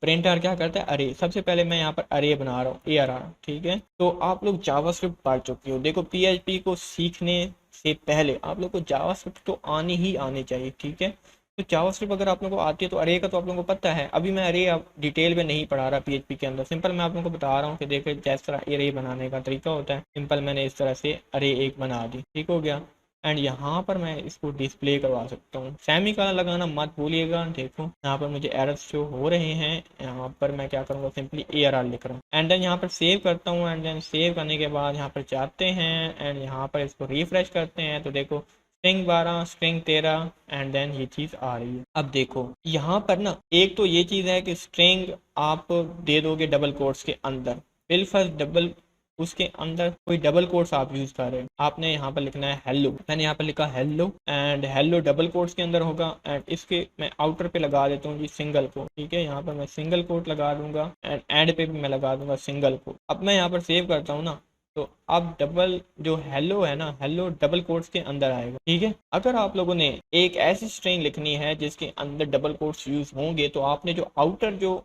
प्रिंट आर क्या करता है, अरे। सबसे पहले मैं यहाँ पर अरे बना रहा हूँ, ARR। ठीक है, तो आप लोग जावास्क्रिप्ट पढ़ चुके हो। देखो PHP को सीखने से पहले आप लोग को जावास्क्रिप्ट तो आनी ही आनी चाहिए। ठीक है, तो जावास्क्रिप्ट अगर आप लोगों को आती है तो अरे का तो आप लोगों को पता है। अभी मैं अरे डिटेल में नहीं पढ़ा रहा PHP के अंदर, सिंपल मैं आप लोगों को बता रहा हूँ कि देखो जिस तरह अरे बनाने का तरीका होता है, सिंपल मैंने इस तरह से अरे एक बना दी। ठीक हो गया, एंड यहाँ पर मैं इसको डिस्प्ले करवा सकता हूँ। सेमी कॉलन लगाना मत भूलिएगा। देखो यहाँ पर मुझे एरर्स शो हो रहे हैं। यहाँ पर मैं क्या करूँगा, सिंपली ARR लिख रहा हूँ एंड देन यहाँ पर सेव करता हूँ। एंड देन सेव करने के बाद यहाँ पर जाते हैं एंड यहाँ पर इसको रिफ्रेश करते हैं तो देखो स्ट्रिंग 12 स्ट्रिंग 13 एंड देन ये चीज़ आ रही है। अब देखो यहाँ पर ना एक तो ये चीज़ है कि स्ट्रिंग आप दे दोगे डबल कोट्स के अंदर, बिल फर्स्ट डबल उसके अंदर कोई डबल कोट्स आप यूज कर रहे हैं, आपने यहाँ पर लिखना है हेलो। मैंने यहाँ पर लिखा hello and hello double quotes के अंदर होगा एंड इसके मैं आउटर पे लगा देता हूँ जी सिंगल कोट। ठीक है, यहाँ पर मैं सिंगल कोट लगा दूंगा एंड एंड पे भी मैं लगा दूंगा सिंगल कोट। अब मैं यहाँ पर सेव करता हूँ ना, तो अब डबल जो हेलो है ना, हेलो डबल कोट्स के अंदर आएगा। ठीक है, अगर आप लोगों ने एक ऐसी स्ट्रिंग लिखनी है जिसके अंदर डबल कोट्स यूज होंगे तो आपने जो आउटर जो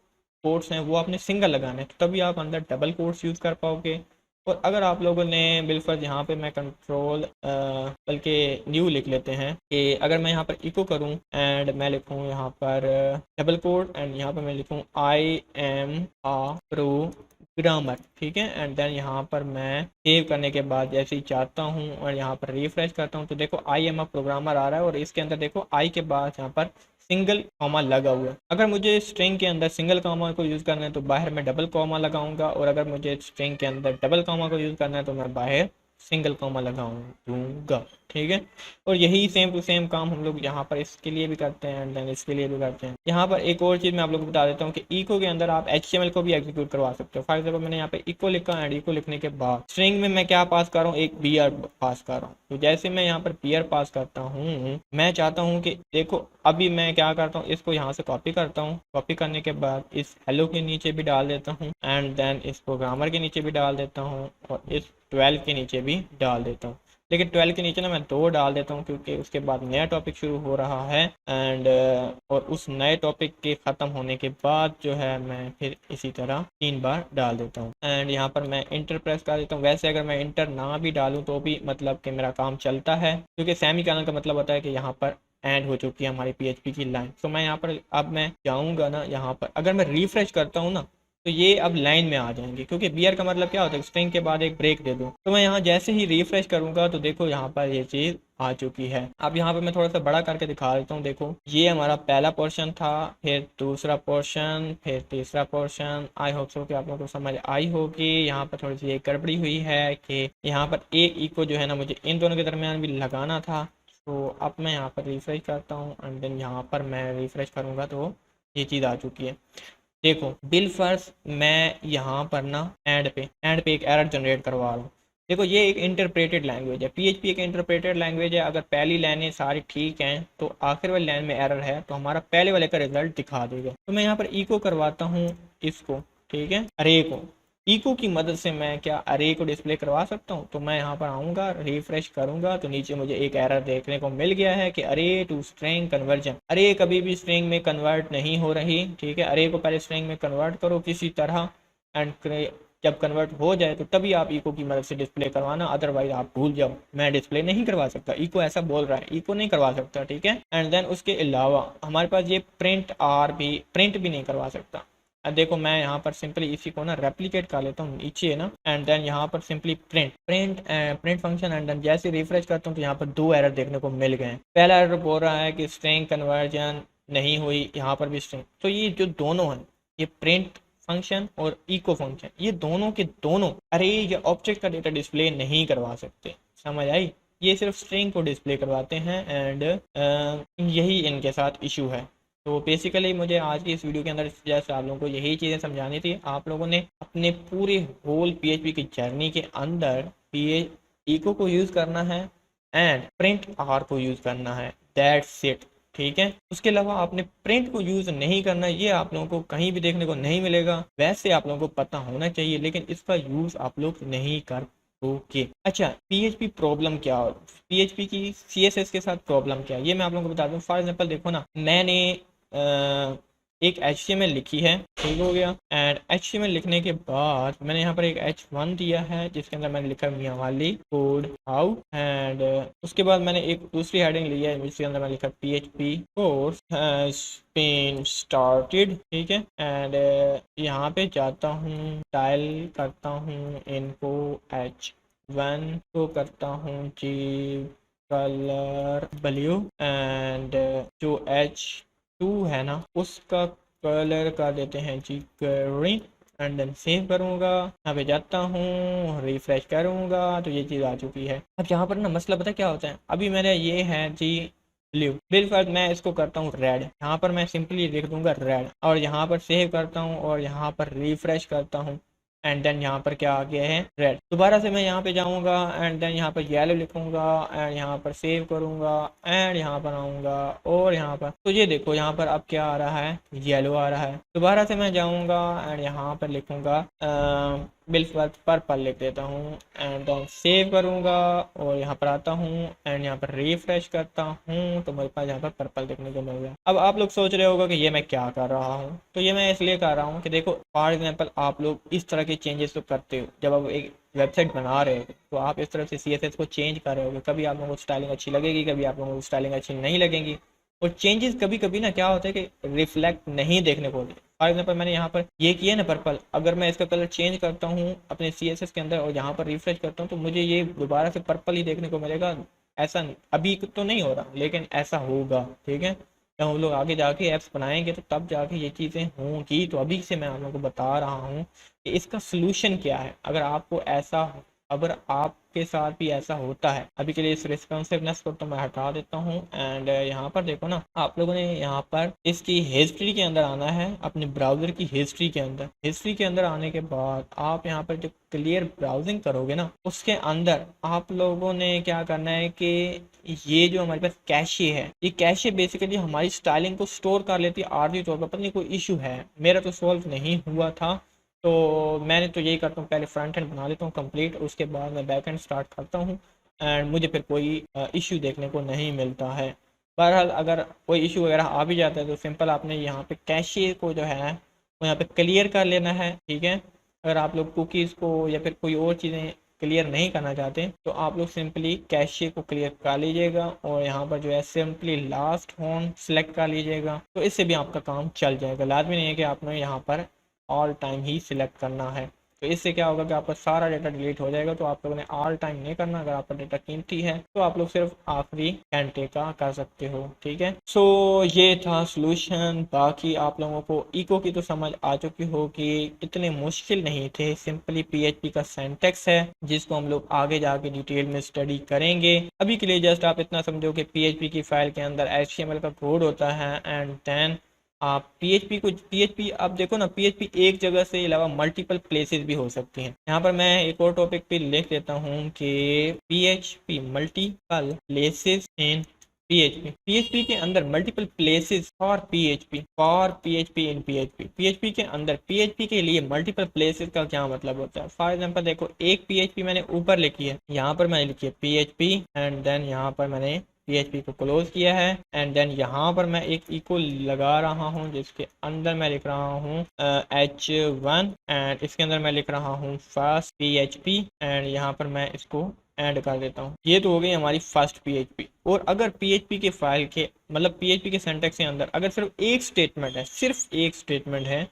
कोट्स हैं वो आपने सिंगल लगाने, तो तभी आप अंदर डबल कोट्स यूज कर पाओगे। और अगर आप लोगों ने बिलफर्ज यहाँ पे मैं कंट्रोल बल्कि न्यू लिख लेते हैं कि अगर मैं यहाँ पर इको करूँ एंड मैं लिखूँ यहाँ पर डबल कोट एंड यहाँ पर मैं लिखूँ आई एम आ प्रोग्रामर। ठीक है, एंड देन यहाँ पर मैं सेव करने के बाद जैसे ही चाहता हूँ और यहाँ पर रिफ्रेश करता हूँ तो देखो आई एम अ प्रोग्रामर आ रहा है और इसके अंदर देखो आई के बाद यहाँ पर सिंगल कॉमा लगा हुआ है। अगर मुझे स्ट्रिंग के अंदर सिंगल कॉमा को यूज़ करना है तो बाहर मैं डबल कॉमा लगाऊंगा और अगर मुझे स्ट्रिंग के अंदर डबल कॉमा को यूज़ करना है तो मैं बाहर सिंगल कॉमा लगाऊंगा। ठीक है, और यही सेम टू सेम काम हम लोग यहाँ पर इसके लिए भी करते हैं एंड देन इसके लिए भी करते हैं। यहाँ पर एक और चीज़ मैं आप लोग को बता देता हूँ कि इको के अंदर आप HTML को भी एग्जीक्यूट करवा सकते हो। फॉर एग्जाम्पल मैंने यहाँ पे इको लिखा एंड इको लिखने के बाद स्ट्रिंग में मैं क्या पास कर रहा हूँ, एक BR पास कर रहा हूँ। तो जैसे मैं यहाँ पर BR पास करता हूँ, मैं चाहता हूँ कि देखो अभी मैं क्या करता हूँ, इसको यहाँ से कॉपी करता हूँ, कॉपी करने के बाद इस हेलो के नीचे भी डाल देता हूँ एंड देन इस प्रोग्रामर के नीचे भी डाल देता हूँ और इस 12 के नीचे भी डाल देता हूँ। लेकिन 12 के नीचे ना मैं 2 डाल देता हूँ क्योंकि उसके बाद नया टॉपिक शुरू हो रहा है एंड और उस नए टॉपिक के ख़त्म होने के बाद जो है मैं फिर इसी तरह 3 बार डाल देता हूँ एंड यहाँ पर मैं इंटर प्रेस कर देता हूँ। वैसे अगर मैं इंटर ना भी डालूँ तो भी मतलब कि मेरा काम चलता है क्योंकि सेमी कॉलन का मतलब होता है कि यहाँ पर एंड हो चुकी है हमारी PHP की लाइन। तो मैं यहाँ पर अब मैं जाऊँगा ना, यहाँ पर अगर मैं रिफ्रेश करता हूँ ना तो ये अब लाइन में आ जाएंगे क्योंकि BR का मतलब क्या होता है, स्ट्रिंग के बाद एक ब्रेक दे दूं। तो मैं यहाँ जैसे ही रिफ्रेश करूंगा तो देखो यहाँ पर ये चीज़ आ चुकी है। अब यहाँ पर मैं थोड़ा सा बड़ा करके दिखा देता हूँ। देखो ये हमारा पहला पोर्शन था, फिर दूसरा पोर्शन, फिर तीसरा पोर्शन। आई होप सो कि आप लोगों को समझ आई होगी। यहाँ पर थोड़ी सी एक गड़बड़ी हुई है कि यहाँ पर एक इको जो है ना मुझे इन दोनों के दरमियान भी लगाना था। तो अब मैं यहाँ पर रिफ्रेश करता हूँ एंड देन यहाँ पर मैं रिफ्रेश करूँगा तो ये चीज़ आ चुकी है। देखो बिल फर्स्ट मैं यहाँ पर ना एंड पे एक एरर जनरेट करवा रहा हूँ। देखो ये एक इंटरप्रेटेड लैंग्वेज है, PHP एक इंटरप्रेटेड लैंग्वेज है। अगर पहली लाइनें सारी ठीक हैं तो आखिर वाली लाइन में एरर है तो हमारा पहले वाले का रिजल्ट दिखा देगा। तो मैं यहाँ पर इको करवाता हूँ इसको, ठीक है, अरे को इको की मदद से मैं क्या अरे को डिस्प्ले करवा सकता हूँ। तो मैं यहाँ पर आऊँगा, रिफ्रेश करूँगा तो नीचे मुझे एक एरर देखने को मिल गया है कि अरे टू स्ट्रिंग कन्वर्जन। अरे कभी भी स्ट्रिंग में कन्वर्ट नहीं हो रही। ठीक है, अरे को पहले स्ट्रिंग में कन्वर्ट करो किसी तरह एंड जब कन्वर्ट हो जाए तो तभी आप इको की मदद से डिस्प्ले करवाना, अदरवाइज आप भूल जाओ, मैं डिस्प्ले नहीं करवा सकता। इको ऐसा बोल रहा है, इको नहीं करवा सकता। ठीक है, एंड देन उसके अलावा हमारे पास ये प्रिंट भी नहीं करवा सकता। अब देखो मैं यहाँ पर सिंपली इसी को ना रेप्लिकेट कर लेता हूँ नीचे ना एंड देन यहाँ पर simply print function and then जैसे रिफ्रेश करता हूँ तो यहाँ पर 2 एरर देखने को मिल गए हैं। पहला एरर बोल रहा है कि स्ट्रिंग कन्वर्जन नहीं हुई, यहाँ पर भी स्ट्रिंग। तो ये जो दोनों है, ये प्रिंट फंक्शन और इको फंक्शन, ये दोनों के दोनों अरे ये ऑब्जेक्ट का डेटा डिस्प्ले नहीं करवा सकते। समझ आई? ये सिर्फ स्ट्रिंग को डिस्प्ले करवाते हैं एंड यही इनके साथ इशू है। तो बेसिकली मुझे आज की इस वीडियो के अंदर जैसे आप लोगों को यही चीज़ें समझानी थी। आप लोगों ने अपने पूरे होल PHP की जर्नी के अंदर इको को यूज़ करना है एंड प्रिंट आर को यूज़ करना है, दैट्स इट। ठीक है, उसके अलावा आपने प्रिंट को यूज़ नहीं करना, ये आप लोगों को कहीं भी देखने को नहीं मिलेगा। वैसे आप लोगों को पता होना चाहिए लेकिन इसका यूज़ आप लोग नहीं कर ओके। अच्छा, PHP प्रॉब्लम क्या हो, PHP की CSS के साथ प्रॉब्लम क्या है ये मैं आप लोगों को बता दूं। फॉर एग्जांपल देखो ना, मैंने एक HTML लिखी है, ठीक हो गया, एंड HTML लिखने के बाद मैंने यहाँ पर एक H1 दिया है जिसके अंदर मैंने लिखा मियाँ वाली कोड हाउ एंड उसके बाद मैंने एक दूसरी हेडिंग ली है जिसके अंदर मैंने लिखा PHP course has been started. ठीक है, एंड यहाँ पे जाता हूँ, डायल करता हूँ इनको H1 को करता हूँ जी कलर ब्लू एंड जो H2 है ना उसका कलर कर देते हैं जी ग्रीन एंड देन सेव करूँगा। यहाँ पे जाता हूँ, रिफ्रेश करूँगा तो ये चीज़ आ चुकी है। अब यहाँ पर ना मसला पता क्या होता है, अभी मेरा ये है जी ब्लू, बिल्कुल मैं इसको करता हूँ रेड। यहाँ पर मैं सिंपली लिख दूंगा रेड और यहाँ पर सेव करता हूँ और यहाँ पर रिफ्रेश करता हूँ एंड देन यहाँ पर क्या आ गया है रेड। दोबारा से मैं यहाँ पे जाऊँगा एंड देन यहाँ पर येलो लिखूंगा एंड यहाँ पर सेव करूँगा एंड यहाँ पर आऊँगा और यहाँ पर तो ये देखो यहाँ पर अब क्या आ रहा है, येलो आ रहा है। दोबारा से मैं जाऊँगा एंड यहाँ पर लिखूँगा बिल्कुल पर्पल लिख देता हूँ एंड देन सेव करूँगा और यहाँ पर आता हूँ एंड यहाँ पर रिफ्रेश करता हूँ तो मेरे पास यहाँ पर पर्पल देखने को मिल गया। अब आप लोग सोच रहे होगा कि ये मैं क्या कर रहा हूँ, तो ये मैं इसलिए कर रहा हूँ कि देखो फॉर एग्जांपल आप लोग इस तरह के चेंजेस तो करते हो, जब आप एक वेबसाइट बना रहे हो तो आप इस तरह से CSS को चेंज कर रहे हो। कभी आप लोगों को स्टाइलिंग अच्छी लगेगी, कभी आप लोगों को स्टाइलिंग अच्छी नहीं लगेगी और चेंजेस कभी कभी ना क्या होता है कि रिफ्लेक्ट नहीं देखने को मिलते। फॉर एग्जाम्पल मैंने यहाँ पर ये किया ना पर्पल, अगर मैं इसका कलर चेंज करता हूँ अपने CSS के अंदर और यहाँ पर रिफ्रेश करता हूँ तो मुझे ये दोबारा से पर्पल ही देखने को मिलेगा। ऐसा अभी तो नहीं हो रहा लेकिन ऐसा होगा, ठीक है। जब हम लोग आगे जाके ऐप्स बनाएंगे तो तब जाके ये चीज़ें होंगी। तो अभी से मैं आप लोगों को बता रहा हूँ कि इसका सोल्यूशन क्या है अगर आपको ऐसा, अगर आपके साथ भी ऐसा होता है। अभी के लिए इस रिस्पॉन्सिवनेस को तो मैं हटा देता हूँ एंड यहाँ पर देखो ना, आप लोगों ने यहाँ पर इसकी हिस्ट्री के अंदर आना है, अपने ब्राउज़र की हिस्ट्री के अंदर। हिस्ट्री के अंदर आने के बाद आप यहाँ पर जो क्लियर ब्राउजिंग करोगे ना उसके अंदर आप लोगों ने क्या करना है कि ये जो हमारे पास कैशे है, ये कैशे बेसिकली हमारी स्टाइलिंग को स्टोर कर लेती है आर्जी तौर पर। पता नहीं कोई इशू है, मेरा तो सॉल्व नहीं हुआ था तो मैंने तो यही करता हूँ, पहले फ्रंट एंड बना लेता हूँ कंप्लीट, उसके बाद मैं बैक एंड स्टार्ट करता हूँ एंड मुझे फिर कोई इशू देखने को नहीं मिलता है। बहरहाल अगर कोई इशू वगैरह आ भी जाता है तो सिंपल आपने यहाँ पे कैशे को जो है वो यहाँ पे क्लियर कर लेना है, ठीक है। अगर आप लोग कुकीज़ को या फिर कोई और चीज़ें क्लियर नहीं करना चाहते तो आप लोग सिंपली कैशे को क्लियर कर लीजिएगा और यहाँ पर जो है सिंपली लास्ट होम सेलेक्ट कर लीजिएगा तो इससे भी आपका काम चल जाएगा। लाजमी नहीं है कि आपने यहाँ पर ऑल टाइम ही सिलेक्ट करना है, तो इससे क्या होगा कि आपका सारा डाटा डिलीट हो जाएगा। तो आप लोगों ने ऑल टाइम नहीं करना, अगर आपका डाटा कीमती है तो आप लोग सिर्फ आखिरी घंटे का कर सकते हो, ठीक है। सो ये था सॉल्यूशन। बाकी आप लोगों को इको की तो समझ आ चुकी होगी, इतने मुश्किल नहीं थे, सिंपली PHP का सिंटैक्स है जिसको हम लोग आगे जाके डिटेल में स्टडी करेंगे। अभी के लिए जस्ट आप इतना समझो कि PHP की फाइल के अंदर HTML का कोड होता है एंड देन आप PHP आप देखो ना, PHP एक जगह से अलावा मल्टीपल प्लेसेस भी हो सकती हैं। यहाँ पर मैं एक और टॉपिक पे लिख देता हूँ कि PHP multiple places in PHP के अंदर multiple places for PHP in PHP के अंदर PHP के लिए मल्टीपल प्लेसेस का क्या मतलब होता है। फॉर एग्जांपल देखो एक PHP मैंने ऊपर लिखी है, यहाँ पर मैंने लिखी है PHP एंड देन यहाँ पर मैंने PHP को क्लोज किया है एंड देन यहाँ पर मैं एक इको लगा रहा हूँ जिसके अंदर मैं लिख रहा हूँ H1 एंड इसके अंदर मैं लिख रहा हूँ फर्स्ट PHP एंड यहाँ पर मैं इसको ऐड कर देता हूँ। ये तो हो गई हमारी फर्स्ट PHP। और अगर PHP के फाइल के मतलब PHP के सिंटैक्स के अंदर अगर सिर्फ एक स्टेटमेंट है, सिर्फ एक स्टेटमेंट है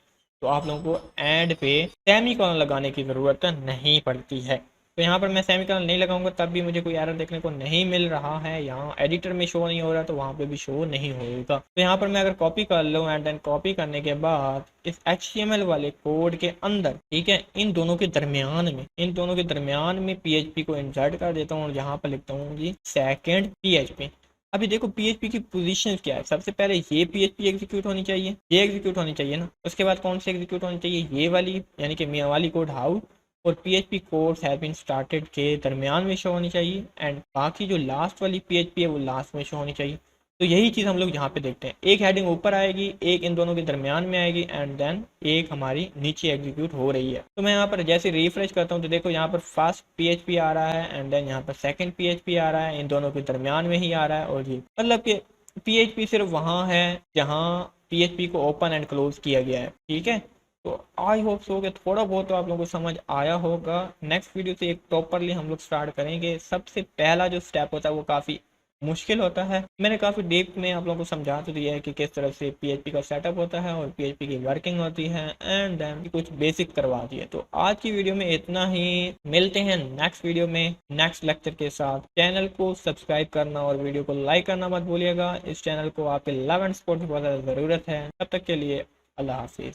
तो आप लोगों को एंड पे सेमीकोलन लगाने की ज़रूरत नहीं पड़ती है। तो यहाँ पर मैं सेमीकोलन नहीं लगाऊंगा तब भी मुझे कोई एरर देखने को नहीं मिल रहा है। यहाँ एडिटर में शो नहीं हो रहा तो वहाँ पे भी शो नहीं होगा। तो यहाँ पर मैं अगर कॉपी कर लूँ एंड देन कॉपी करने के बाद इस HTML वाले कोड के अंदर, ठीक है, इन दोनों के दरमियान में PHP को इंसर्ट कर देता हूँ और यहाँ पर लिखता हूँ जी सेकेंड PHP। अभी देखो PHP की पोजीशन क्या है, सबसे पहले ये PHP एग्जीक्यूट होनी चाहिए, ये एग्जीक्यूट होनी चाहिए ना। उसके बाद कौन सी एग्जीक्यूट होनी चाहिए, ये वाली, यानी कि मियाँ वाली कोड हाउ और PHP course have been started के दरमियान में शो होनी चाहिए एंड बाकी जो लास्ट वाली PHP है वो लास्ट में शो होनी चाहिए। तो यही चीज़ हम लोग यहाँ पे देखते हैं, एक हेडिंग ऊपर आएगी, एक इन दोनों के दरमियान में आएगी एंड देन एक हमारी नीचे एग्जीक्यूट हो रही है। तो मैं यहाँ पर जैसे रिफ्रेश करता हूँ तो देखो यहाँ पर फर्स्ट PHP आ रहा है एंड देन यहाँ पर सेकंड PHP आ रहा है, इन दोनों के दरमियान में ही आ रहा है। और ये मतलब कि PHP सिर्फ वहाँ है जहाँ PHP को ओपन एंड क्लोज किया गया है, ठीक है। तो आई होप सो कि थोड़ा बहुत तो आप लोगों को समझ आया होगा। नेक्स्ट वीडियो से एक प्रॉपरली हम लोग स्टार्ट करेंगे। सबसे पहला जो स्टेप होता है वो काफ़ी मुश्किल होता है। मैंने काफ़ी डीप में आप लोगों को समझा तो दिया है कि किस तरह से पीएचपी का सेटअप होता है और पीएचपी की वर्किंग होती है, एंड देन कुछ बेसिक करवा दिए। तो आज की वीडियो में इतना ही। मिलते हैं नेक्स्ट वीडियो में नेक्स्ट लेक्चर के साथ। चैनल को सब्सक्राइब करना और वीडियो को लाइक करना मत भूलिएगा। इस चैनल को आपके लव एंड सपोर्ट की बहुत ज़्यादा ज़रूरत है। तब तक के लिए अल्लाह हाफिज़।